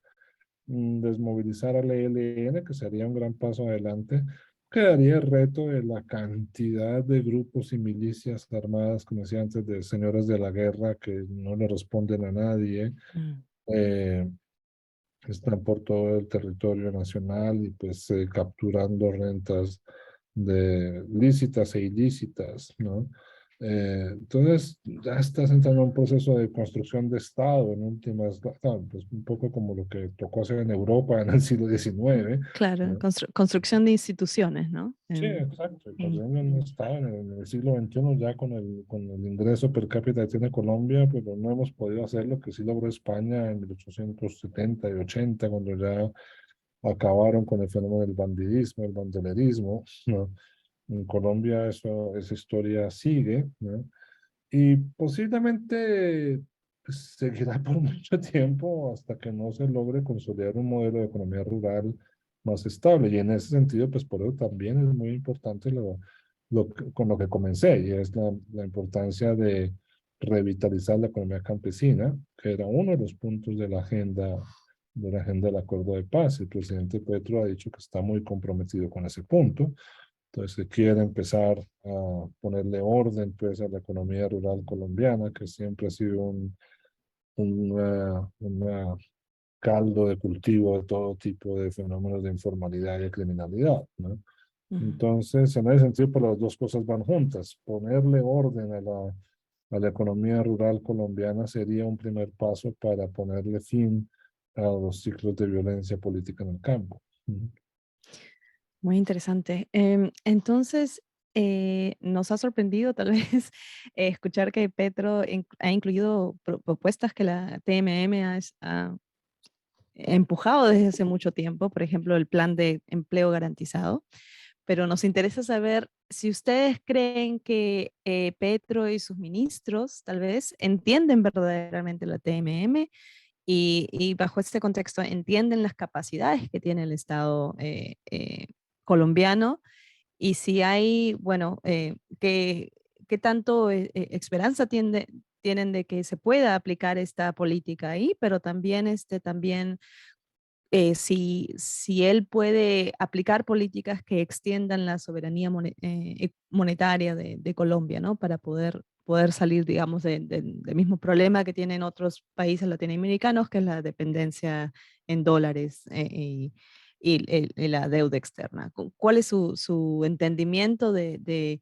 desmovilizar al ELN, que sería un gran paso adelante, quedaría el reto de la cantidad de grupos y milicias armadas, como decía antes, de señores de la guerra que no le responden a nadie. Mm. eh, Están por todo el territorio nacional y pues capturando rentas de lícitas e ilícitas, ¿no? Entonces ya estás entrando en un proceso de construcción de Estado en últimas, pues un poco como lo que tocó hacer en Europa en el siglo XIX, Claro, ¿no? construcción de instituciones, ¿no? Sí, exacto. Y Mm. Colombia no está en el siglo XXI ya con el ingreso per cápita que tiene Colombia, pero no hemos podido hacer lo que sí logró España en 1870 y 80, cuando ya acabaron con el fenómeno del bandidismo, el bandolerismo, ¿no? En Colombia esa historia sigue, ¿no? Y posiblemente pues, seguirá por mucho tiempo hasta que no se logre consolidar un modelo de economía rural más estable. Y en ese sentido, pues por eso también es muy importante con lo que comencé, y es la importancia de revitalizar la economía campesina, que era uno de los puntos de la agenda del acuerdo de paz. El presidente Petro ha dicho que está muy comprometido con ese punto. Entonces, que quiere empezar a ponerle orden pues, a la economía rural colombiana, que siempre ha sido una caldo de cultivo de todo tipo de fenómenos de informalidad y de criminalidad, ¿no? Mm. Entonces, en ese sentido, pues las dos cosas van juntas. Ponerle orden a la economía rural colombiana sería un primer paso para ponerle fin a los ciclos de violencia política en el campo. Muy interesante. Entonces, nos ha sorprendido tal vez escuchar que Petro ha incluido propuestas que la TMM ha empujado desde hace mucho tiempo, por ejemplo, el plan de empleo garantizado, pero nos interesa saber si ustedes creen que Petro y sus ministros tal vez entienden verdaderamente la TMM y bajo este contexto entienden las capacidades que tiene el Estado colombiano y si hay, bueno, qué tanto esperanza tienen de que se pueda aplicar esta política ahí, pero también, también si él puede aplicar políticas que extiendan la soberanía monetaria de Colombia, ¿no? Para poder salir, digamos, del mismo problema que tienen otros países latinoamericanos, que es la dependencia en dólares y la deuda externa. ¿Cuál es su entendimiento de-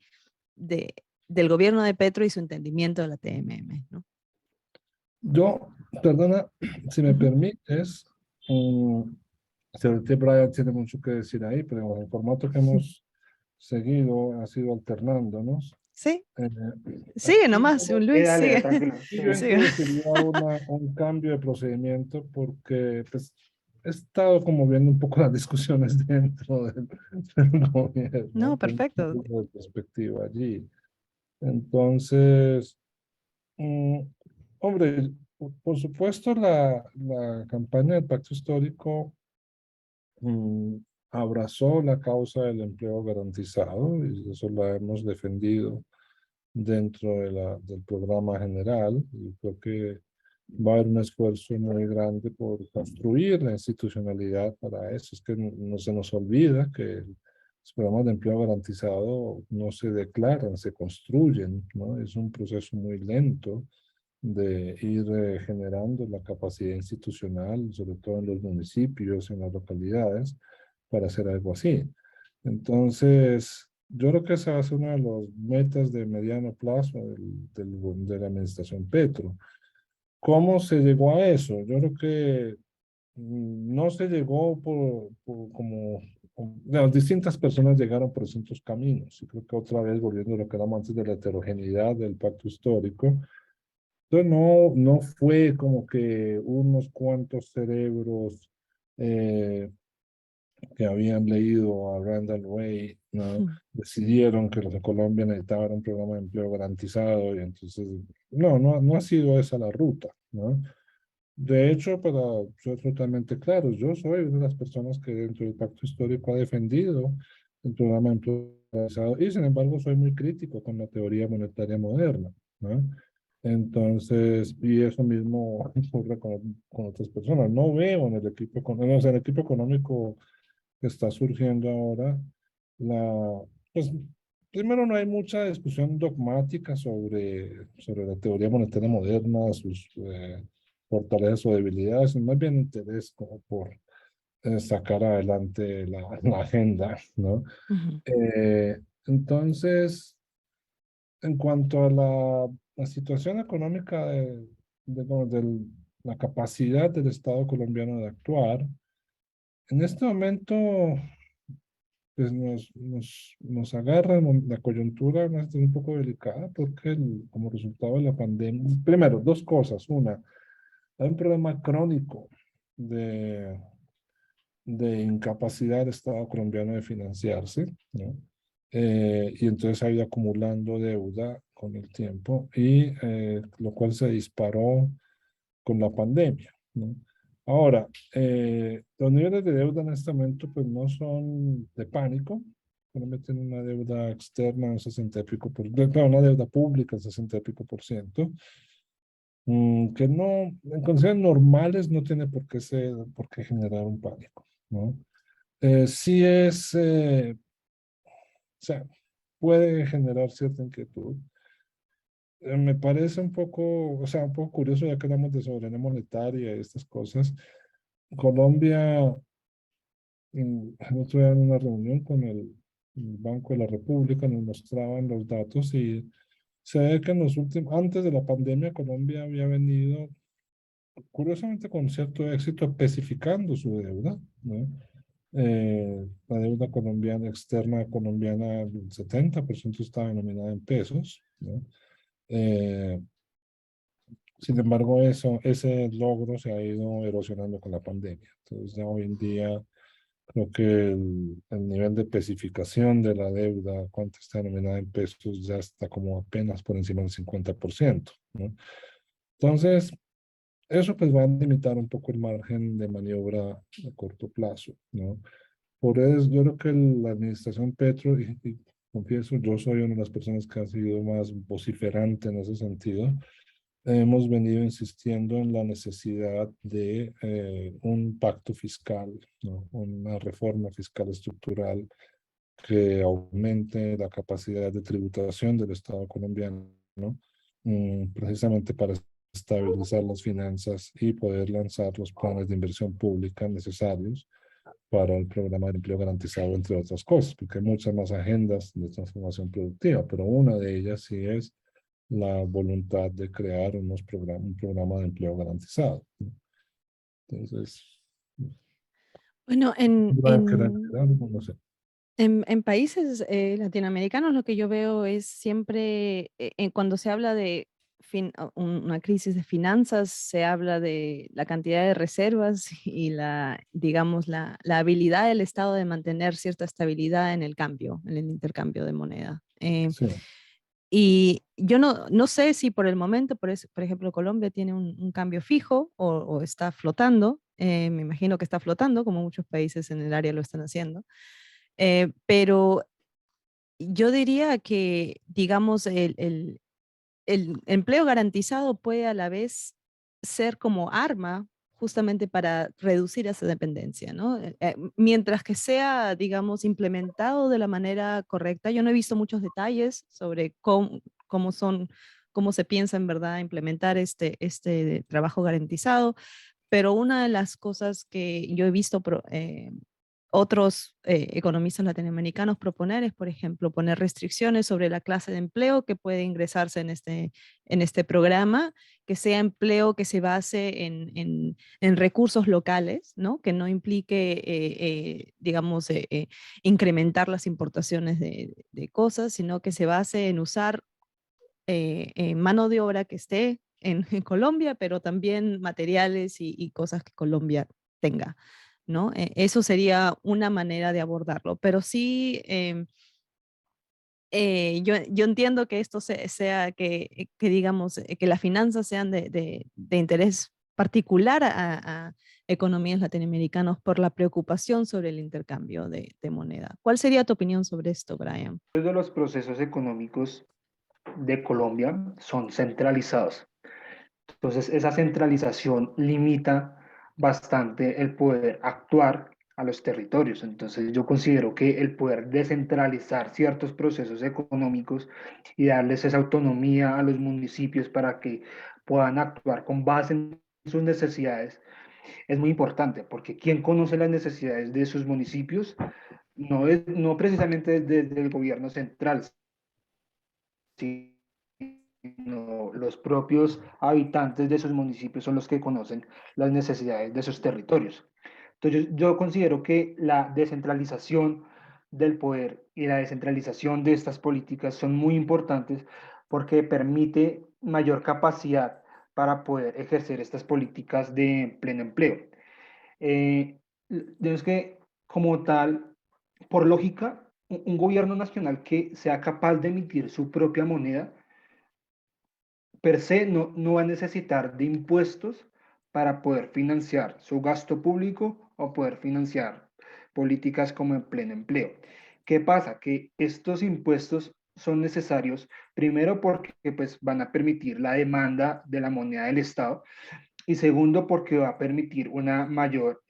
del gobierno de Petro y su entendimiento de la TMM, ¿no? Yo, perdona, si me Ujú. permites, seguramente Brian tiene mucho que decir ahí, pero el formato que hemos seguido ha sido alternándonos. Sí, Eh, sigue aquí nomás, yo, Sí, Luis, dale, sigue. tranquilo. yo Sigue. introduciría un cambio de procedimiento porque pues, he estado como viendo un poco las discusiones dentro del gobierno, No, tengo un perfecto. poco de perspectiva allí. Entonces, Mm, hombre, por supuesto, la campaña del Pacto Histórico mm, abrazó la causa del empleo garantizado y eso la hemos defendido dentro del programa general y creo que va a haber un esfuerzo muy grande por construir la institucionalidad para eso. Es que no se nos olvida que los programas de empleo garantizado no se declaran, se construyen, ¿no? Es un proceso muy lento de ir generando la capacidad institucional, sobre todo en los municipios, en las localidades, para hacer algo así. Entonces, yo creo que esa va a ser una de las metas de mediano plazo de la administración Petro. ¿Cómo se llegó a eso? Yo creo que no se llegó las distintas personas llegaron por distintos caminos. Y creo que otra vez, volviendo a lo que hablamos antes de la heterogeneidad del pacto histórico, entonces no fue como que unos cuantos cerebros eh, que habían leído a Randall Way, ¿no? Decidieron que los de Colombia necesitaban un programa de empleo garantizado y entonces, no ha sido esa la ruta, ¿no? De hecho, para ser totalmente claro, yo soy una de las personas que dentro del pacto histórico ha defendido el programa de empleo garantizado y sin embargo soy muy crítico con la teoría monetaria moderna, ¿no? Entonces, y eso mismo ocurre con otras personas. No veo en el equipo, o sea, en el equipo económico que está surgiendo ahora, pues, primero no hay mucha discusión dogmática sobre la teoría monetaria moderna, sus fortalezas o debilidades, sino más bien interés como por sacar adelante la agenda, ¿no? Ujú, Entonces, en cuanto a la situación económica de la capacidad del Estado colombiano de actuar, en este momento pues nos agarra la coyuntura un poco delicada porque como resultado de la pandemia, primero, dos cosas. Una, hay un problema crónico de, de incapacidad del Estado colombiano de financiarse, ¿no? Y entonces ha ido acumulando deuda con el tiempo y lo cual se disparó con la pandemia, ¿no? Ahora, los niveles de deuda en este momento pues no son de pánico. Colombia tiene una deuda externa en 60 y pico claro, una deuda pública en 60 y pico por ciento, que no, en condiciones normales no tiene por qué generar un pánico, ¿no? Sí o sea, puede generar cierta inquietud. Me parece un poco, o sea, un poco curioso ya que hablamos de soberanía monetaria y estas cosas. Colombia, el otro día en una reunión con el Banco de la República nos mostraban los datos y se ve que en los últimos, antes de la pandemia, Colombia había venido, curiosamente, con cierto éxito, especificando su deuda, ¿no? La deuda colombiana, externa colombiana, el 70% está denominada en pesos, ¿no? Eh, Sin embargo, ese logro se ha ido erosionando con la pandemia. Entonces, ya hoy en día creo que el nivel de especificación de la deuda, cuánto está denominada en pesos, ya está como apenas por encima del 50%, ¿no? Entonces, eso pues va a limitar un poco el margen de maniobra a corto plazo, ¿no? Por eso yo creo que la administración Petro, y confieso, yo soy una de las personas que ha sido más vociferante en ese sentido, hemos venido insistiendo en la necesidad de un pacto fiscal, ¿no? Una reforma fiscal estructural que aumente la capacidad de tributación del Estado colombiano, ¿no? Precisamente para estabilizar las finanzas y poder lanzar los planes de inversión pública necesarios para el programa de empleo garantizado, entre otras cosas, porque hay muchas más agendas de transformación productiva, pero una de ellas sí es la voluntad de crear un programa de empleo garantizado, ¿no? Entonces, Bueno, voy a querer decir algo, no sé. en países latinoamericanos lo que yo veo es siempre, cuando se habla de una crisis de finanzas, se habla de la cantidad de reservas y digamos, la habilidad del Estado de mantener cierta estabilidad en el cambio, en el intercambio de moneda. Sí, Y yo no sé si por el momento, por ejemplo, Colombia tiene un cambio fijo o está flotando. Me imagino que está flotando, como muchos países en el área lo están haciendo. Pero yo diría que, digamos, el empleo garantizado puede a la vez ser como arma justamente para reducir esa dependencia, ¿no? Mientras que sea, digamos, implementado de la manera correcta. Yo no he visto muchos detalles sobre cómo son, cómo se piensa en verdad implementar este trabajo garantizado, pero una de las cosas que yo he visto otros economistas latinoamericanos proponer es, por ejemplo, poner restricciones sobre la clase de empleo que puede ingresarse en este programa, que sea empleo que se base en recursos locales, ¿no? Que no implique, digamos, incrementar las importaciones de cosas, sino que se base en usar mano de obra que esté en Colombia, pero también materiales y cosas que Colombia tenga, ¿no? Eso sería una manera de abordarlo, pero sí, yo entiendo que esto sea, que digamos, que las finanzas sean de interés particular a economías latinoamericanas por la preocupación sobre el intercambio de moneda. ¿Cuál sería tu opinión sobre esto, Brian? De los procesos económicos de Colombia son centralizados. Entonces, esa centralización limita bastante el poder actuar a los territorios. Entonces, yo considero que el poder descentralizar ciertos procesos económicos y darles esa autonomía a los municipios para que puedan actuar con base en sus necesidades es muy importante, porque quien conoce las necesidades de sus municipios no precisamente desde el gobierno central, sino los propios habitantes de sus municipios son los que conocen las necesidades de sus territorios. Entonces, yo considero que la descentralización del poder y la descentralización de estas políticas son muy importantes porque permite mayor capacidad para poder ejercer estas políticas de pleno empleo. Digamos que, como tal, por lógica, un gobierno nacional que sea capaz de emitir su propia moneda, per se no va a necesitar de impuestos para poder financiar su gasto público o poder financiar políticas como en pleno empleo. ¿Qué pasa? Que estos impuestos son necesarios, primero porque pues, van a permitir la demanda de la moneda del Estado, y segundo, porque va a permitir una mayor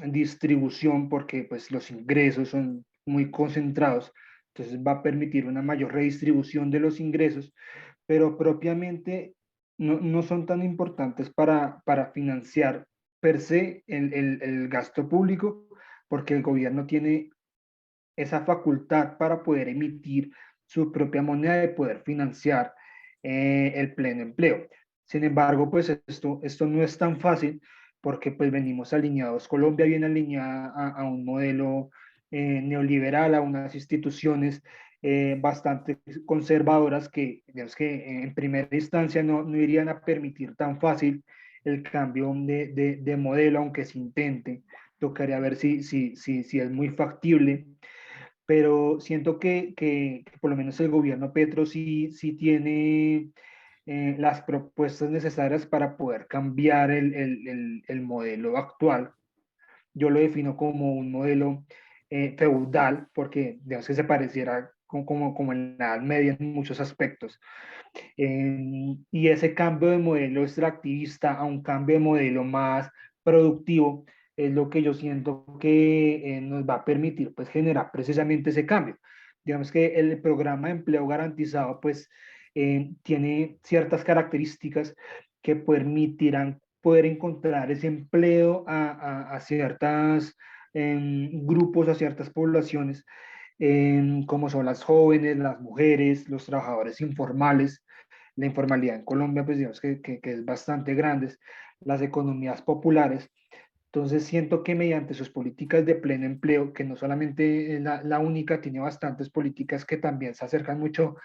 distribución, porque pues, los ingresos son muy concentrados, entonces va a permitir una mayor redistribución de los ingresos, pero propiamente no son tan importantes para financiar per se el gasto público, porque el gobierno tiene esa facultad para poder emitir su propia moneda y poder financiar el pleno empleo. Sin embargo, pues esto no es tan fácil porque pues venimos alineados, Colombia viene alineada a un modelo neoliberal, a unas instituciones bastante conservadoras que, digamos que en primera instancia no irían a permitir tan fácil el cambio de modelo, aunque se intente. Tocaría ver si es muy factible, pero siento que por lo menos el gobierno Petro sí tiene las propuestas necesarias para poder cambiar el modelo actual. Yo lo defino como un modelo feudal, porque digamos que se pareciera como en la Edad Media en muchos aspectos. Y ese cambio de modelo extractivista a un cambio de modelo más productivo es lo que yo siento que nos va a permitir pues generar precisamente ese cambio. Digamos que el programa de empleo garantizado pues tiene ciertas características que permitirán poder encontrar ese empleo a ciertos grupos, a ciertas poblaciones, como son las jóvenes, las mujeres, los trabajadores informales. La informalidad en Colombia, pues digamos que es bastante grande, las economías populares. Entonces siento que mediante sus políticas de pleno empleo, que no solamente es la única, tiene bastantes políticas que también se acercan mucho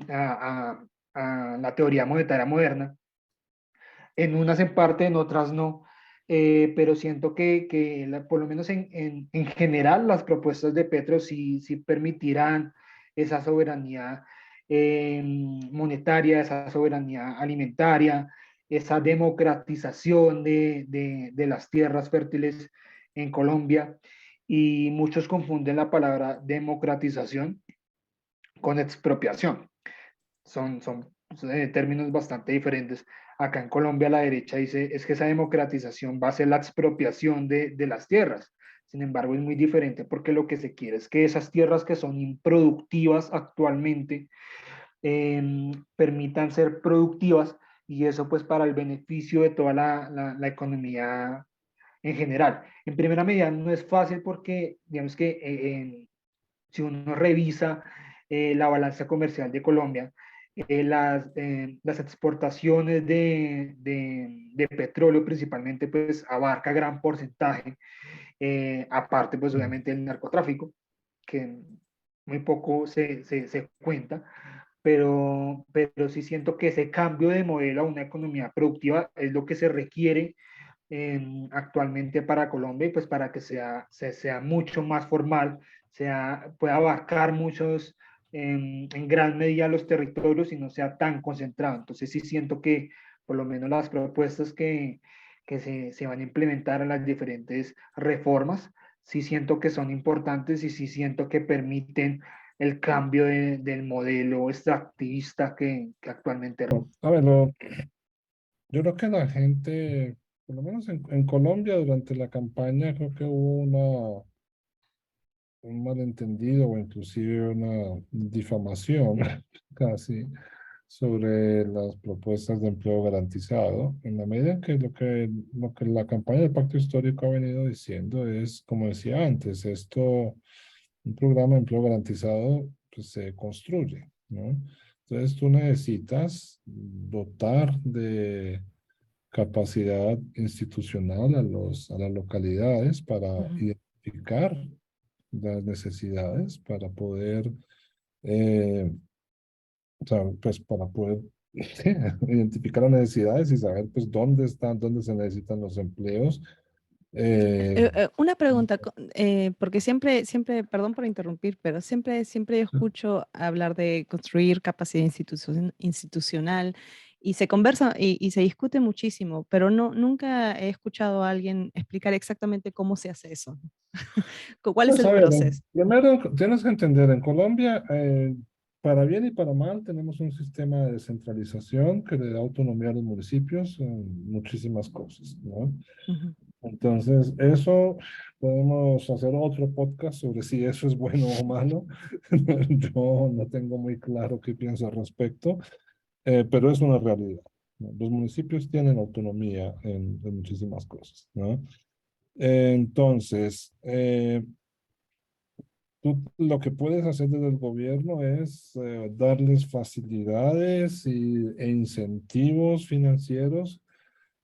a la teoría monetaria moderna, en unas en parte, en otras no, pero siento que por lo menos en general las propuestas de Petro sí permitirán esa soberanía monetaria, esa soberanía alimentaria, esa democratización de las tierras fértiles en Colombia. Y muchos confunden la palabra democratización con expropiación. Son términos bastante diferentes. Acá en Colombia la derecha dice es que esa democratización va a ser la expropiación de las tierras. Sin embargo, es muy diferente porque lo que se quiere es que esas tierras que son improductivas actualmente permitan ser productivas, y eso pues para el beneficio de toda la economía en general. En primera medida no es fácil porque digamos que si uno revisa la balanza comercial de Colombia, las exportaciones de petróleo principalmente pues abarca gran porcentaje, aparte pues obviamente el narcotráfico, que muy poco se cuenta, pero sí siento que ese cambio de modelo a una economía productiva es lo que se requiere actualmente para Colombia, y pues para que sea mucho más formal, pueda abarcar muchos, en gran medida los territorios y no sea tan concentrado. Entonces sí siento que por lo menos las propuestas que se van a implementar en las diferentes reformas, sí siento que son importantes y sí siento que permiten el cambio del modelo extractivista que actualmente. A ver, yo creo que la gente, por lo menos en Colombia, durante la campaña, creo que hubo un malentendido o inclusive una difamación casi sobre las propuestas de empleo garantizado, en la medida en que lo que la campaña del Pacto Histórico ha venido diciendo es, como decía antes, un programa de empleo garantizado pues, se construye, ¿no? Entonces tú necesitas dotar de capacidad institucional a las localidades para Ujú, identificar las necesidades, para poder, eh, o sea, pues para poder sí, identificar las necesidades y saber pues dónde se necesitan los empleos. Eh, Una pregunta, porque siempre, perdón por interrumpir, pero siempre escucho hablar de construir capacidad institucional y se conversa y se discute muchísimo, pero nunca he escuchado a alguien explicar exactamente cómo se hace eso. ¿Cuál es Pues el a ver, proceso? primero tienes que entender, en Colombia, para bien y para mal, tenemos un sistema de descentralización que le da autonomía a los municipios en muchísimas cosas, ¿no? Ujú, Entonces, eso podemos hacer otro podcast sobre si eso es bueno o malo. Yo no tengo muy claro qué pienso al respecto, pero es una realidad, ¿no? Los municipios tienen autonomía en muchísimas cosas, ¿no? Entonces, tú lo que puedes hacer desde el gobierno es darles facilidades e incentivos financieros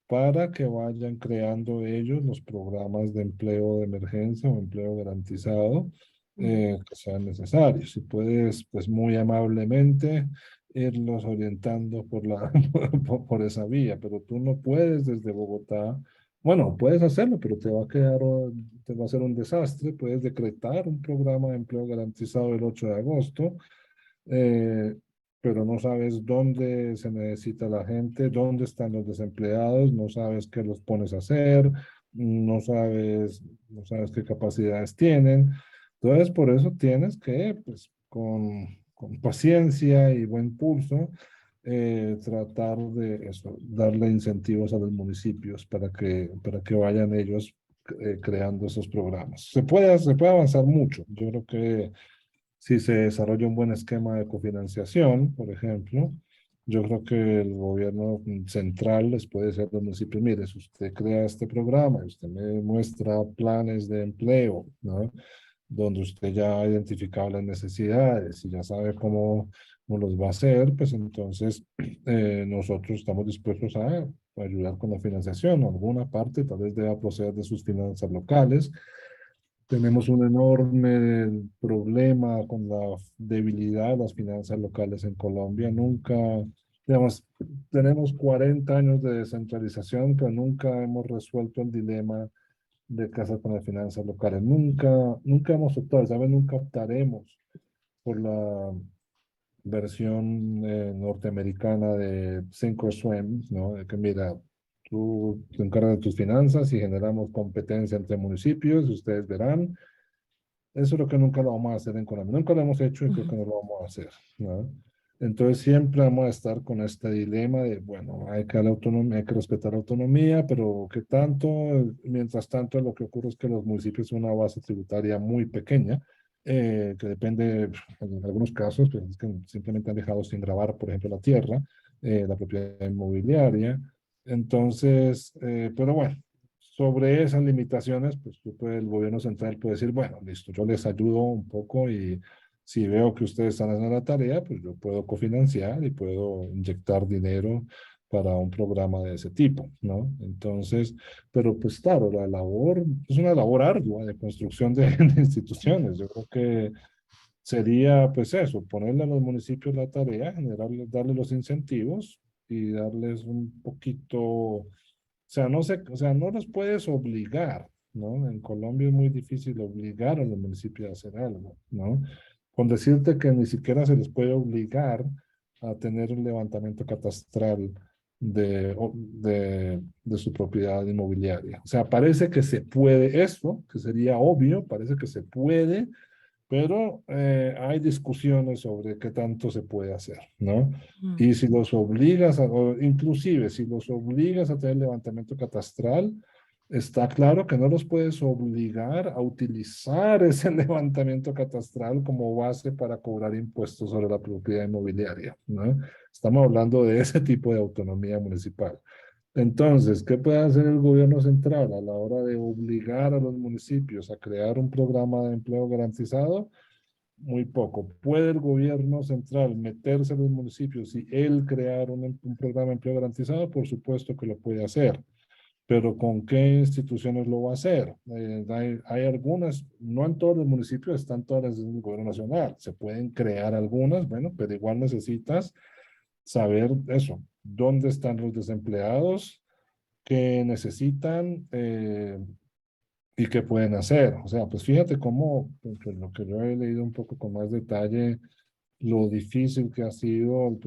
para que vayan creando ellos los programas de empleo de emergencia o empleo garantizado ujú, que sean necesarios. Y puedes, pues muy amablemente, irlos orientando por esa vía, pero tú no puedes desde Bogotá, bueno, puedes hacerlo, pero te va a ser un desastre. Puedes decretar un programa de empleo garantizado el 8 de agosto, eh, pero no sabes dónde se necesita la gente, dónde están los desempleados, no sabes qué los pones a hacer, no sabes qué capacidades tienen. Entonces, por eso tienes que, pues, con paciencia y buen pulso, tratar de eso, darle incentivos a los municipios para que vayan ellos creando esos programas. Se puede avanzar mucho. Yo creo que si se desarrolla un buen esquema de cofinanciación, por ejemplo, yo creo que el gobierno central les puede decir a los municipios, mire, si usted crea este programa y usted me muestra planes de empleo, ¿no? Donde usted ya ha identificado las necesidades y ya sabe cómo los va a hacer, pues entonces nosotros estamos dispuestos a ayudar con la financiación. Alguna parte tal vez deba proceder de sus finanzas locales. Tenemos un enorme problema con la debilidad de las finanzas locales en Colombia. Nunca, digamos, tenemos 40 años de descentralización, pero nunca hemos resuelto el dilema de qué hacer con las finanzas locales. Nunca hemos optado, ¿sabes? Nunca optaremos por la versión norteamericana de Sink or Swim, ¿no? De que mira, tú te encargas de tus finanzas y generamos competencia entre municipios, y ustedes verán. Eso es lo que nunca lo vamos a hacer en Colombia. Nunca lo hemos hecho y creo ujú. que no lo vamos a hacer, ¿no? Entonces siempre vamos a estar con este dilema de, bueno, hay que darle autonomía, hay que respetar la autonomía, pero ¿qué tanto? Mientras tanto, lo que ocurre es que los municipios son una base tributaria muy pequeña, que depende, en algunos casos, pues, es que simplemente han dejado sin gravar, por ejemplo, la tierra, la propiedad inmobiliaria. Entonces, pero bueno, sobre esas limitaciones, pues el gobierno central puede decir, bueno, listo, yo les ayudo un poco y si veo que ustedes están haciendo la tarea, pues yo puedo cofinanciar y puedo inyectar dinero para un programa de ese tipo, ¿no? Entonces, pero pues claro, la labor es una labor ardua de construcción de instituciones. Yo creo que sería pues eso, ponerle a los municipios la tarea, darle los incentivos y darles un poquito, o sea, no los puedes obligar, ¿no? En Colombia es muy difícil obligar a los municipios a hacer algo, ¿no? Con decirte que ni siquiera se les puede obligar a tener un levantamiento catastral de su propiedad inmobiliaria. O sea, parece que se puede esto, que sería obvio, parece que se puede, pero hay discusiones sobre qué tanto se puede hacer, ¿no? Mm. Y si los obligas, o inclusive si los obligas a tener levantamiento catastral, está claro que no los puedes obligar a utilizar ese levantamiento catastral como base para cobrar impuestos sobre la propiedad inmobiliaria, ¿no? Estamos hablando de ese tipo de autonomía municipal. Entonces, ¿qué puede hacer el gobierno central a la hora de obligar a los municipios a crear un programa de empleo garantizado? Muy poco. ¿Puede el gobierno central meterse en los municipios y él crear un programa de empleo garantizado? Por supuesto que lo puede hacer, pero ¿con qué instituciones lo va a hacer? Hay algunas, no en todos los municipios están todas las del gobierno nacional. Se pueden crear algunas, bueno, pero igual necesitas saber eso, dónde están los desempleados, qué necesitan y qué pueden hacer. O sea, pues fíjate cómo, porque lo que yo he leído un poco con más detalle, lo difícil que ha sido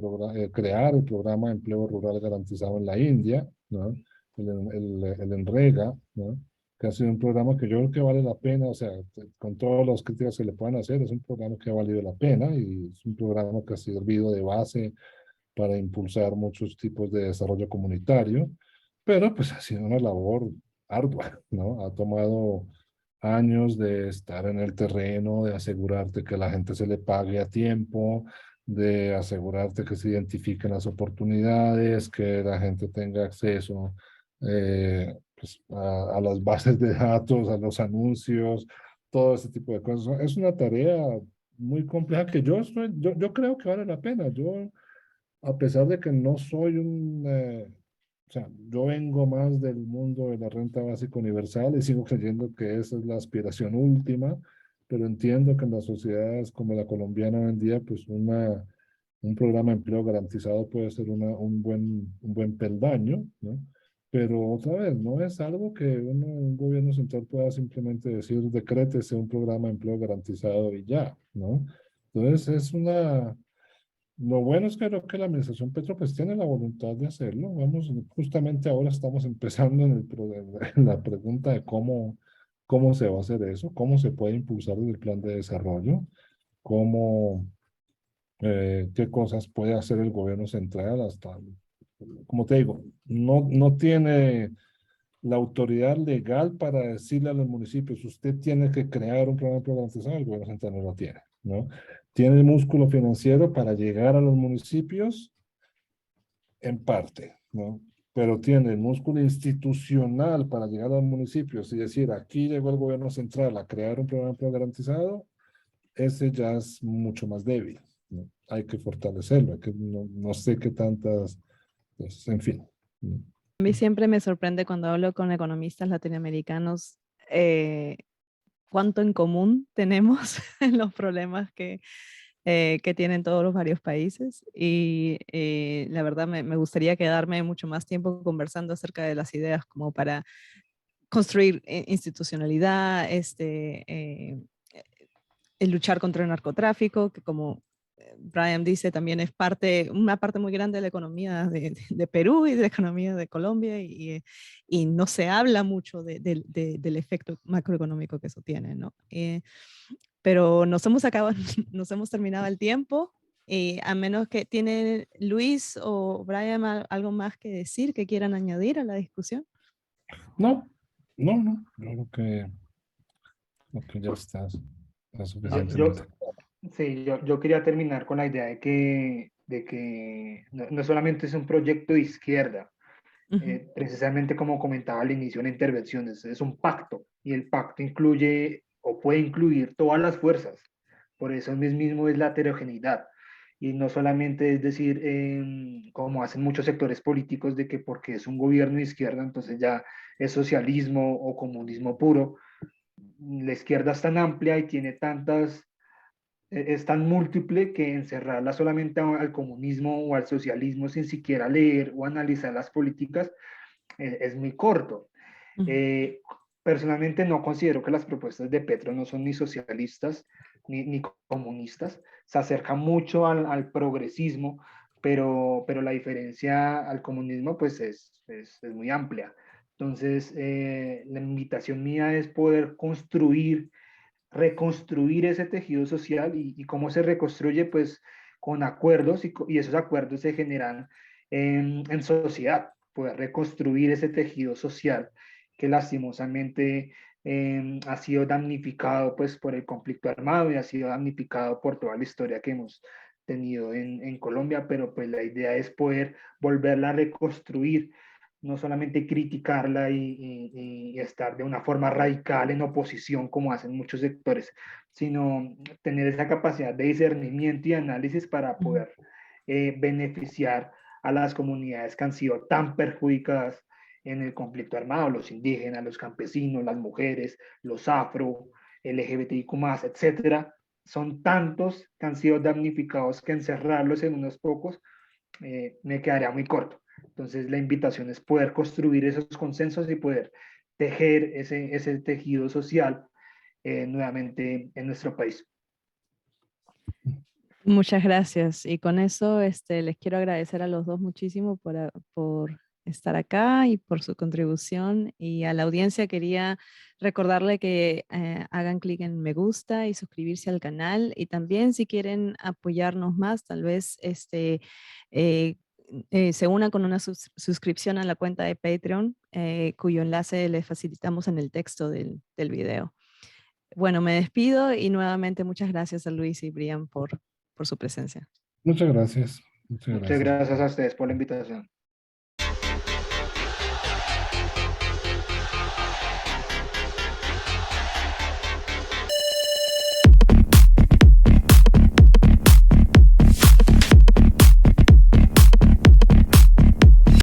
crear el programa de empleo rural garantizado en la India, ¿no? El NREGA, ¿no? Que ha sido un programa que yo creo que vale la pena, o sea, con todas las críticas que le puedan hacer, es un programa que ha valido la pena y es un programa que ha servido de base para impulsar muchos tipos de desarrollo comunitario, pero pues ha sido una labor ardua, ¿no? Ha tomado años de estar en el terreno, de asegurarte que la gente se le pague a tiempo, de asegurarte que se identifiquen las oportunidades, que la gente tenga acceso pues, a las bases de datos, a los anuncios, todo ese tipo de cosas. Es una tarea muy compleja que yo creo que vale la pena. Yo a pesar de que no soy o sea, yo vengo más del mundo de la renta básica universal y sigo creyendo que esa es la aspiración última, pero entiendo que en las sociedades como la colombiana hoy en día, pues un programa de empleo garantizado puede ser un buen peldaño, ¿no? Pero otra vez, no es algo que un gobierno central pueda simplemente decir, decrétese un programa de empleo garantizado y ya, ¿no? Entonces es lo bueno es que creo que la administración Petro pues tiene la voluntad de hacerlo. Vamos, justamente ahora estamos empezando en la pregunta de cómo se va a hacer eso, cómo se puede impulsar el plan de desarrollo, cómo, qué cosas puede hacer el gobierno central hasta, como te digo, no tiene la autoridad legal para decirle a los municipios, usted tiene que crear un programa de garantizado, el gobierno central no lo tiene, ¿no? Tiene el músculo financiero para llegar a los municipios en parte, ¿no? Pero tiene el músculo institucional para llegar a los municipios y decir, aquí llegó el gobierno central a crear un programa de empleo garantizado, ese ya es mucho más débil, ¿no? Hay que fortalecerlo, no sé qué tantas, pues, en fin. ¿No? A mí siempre me sorprende cuando hablo con economistas latinoamericanos cuánto en común tenemos en los problemas que tienen todos los varios países. Y la verdad me gustaría quedarme mucho más tiempo conversando acerca de las ideas como para construir institucionalidad, el luchar contra el narcotráfico, que como Brian dice, también es una parte muy grande de la economía de Perú y de la economía de Colombia y no se habla mucho del efecto macroeconómico que eso tiene, ¿no? Pero nos hemos acabado, nos hemos terminado el tiempo y a menos que tiene Luis o Brian algo más que decir, que quieran añadir a la discusión. No, no, yo creo que ya está suficientemente. Sí, yo quería terminar con la idea de que no solamente es un proyecto de izquierda, precisamente como comentaba al inicio en la intervención, es un pacto y el pacto incluye o puede incluir todas las fuerzas. Por eso mismo es la heterogeneidad. Y no solamente es decir, como hacen muchos sectores políticos, de que porque es un gobierno de izquierda, entonces ya es socialismo o comunismo puro. La izquierda es tan amplia y tiene es tan múltiple que encerrarla solamente al comunismo o al socialismo sin siquiera leer o analizar las políticas es muy corto. Eh, Personalmente no considero que las propuestas de Petro no son ni socialistas ni comunistas, se acercan mucho al progresismo pero la diferencia al comunismo pues es muy amplia. Entonces, la invitación mía es poder construir, reconstruir ese tejido social y cómo se reconstruye, pues con acuerdos y esos acuerdos se generan en sociedad, poder reconstruir ese tejido social que lastimosamente ha sido damnificado pues por el conflicto armado y ha sido damnificado por toda la historia que hemos tenido en Colombia, pero pues la idea es poder volverla a reconstruir, no solamente criticarla y estar de una forma radical en oposición como hacen muchos sectores, sino tener esa capacidad de discernimiento y análisis para poder beneficiar a las comunidades que han sido tan perjudicadas en el conflicto armado, los indígenas, los campesinos, las mujeres, los afro, LGBTIQ+, etcétera. Son tantos que han sido damnificados que encerrarlos en unos pocos me quedaría muy corto. Entonces la invitación es poder construir esos consensos y poder tejer ese tejido social nuevamente en nuestro país. Muchas gracias. Y con eso les quiero agradecer a los dos muchísimo por estar acá y por su contribución. Y a la audiencia quería recordarle que hagan clic en me gusta y suscribirse al canal. Y también si quieren apoyarnos más, tal vez se unan con una suscripción a la cuenta de Patreon, cuyo enlace les facilitamos en el texto del video. Bueno, me despido y nuevamente muchas gracias a Luis y Brian por su presencia. Muchas gracias. Muchas Muchas gracias. gracias a ustedes por la invitación.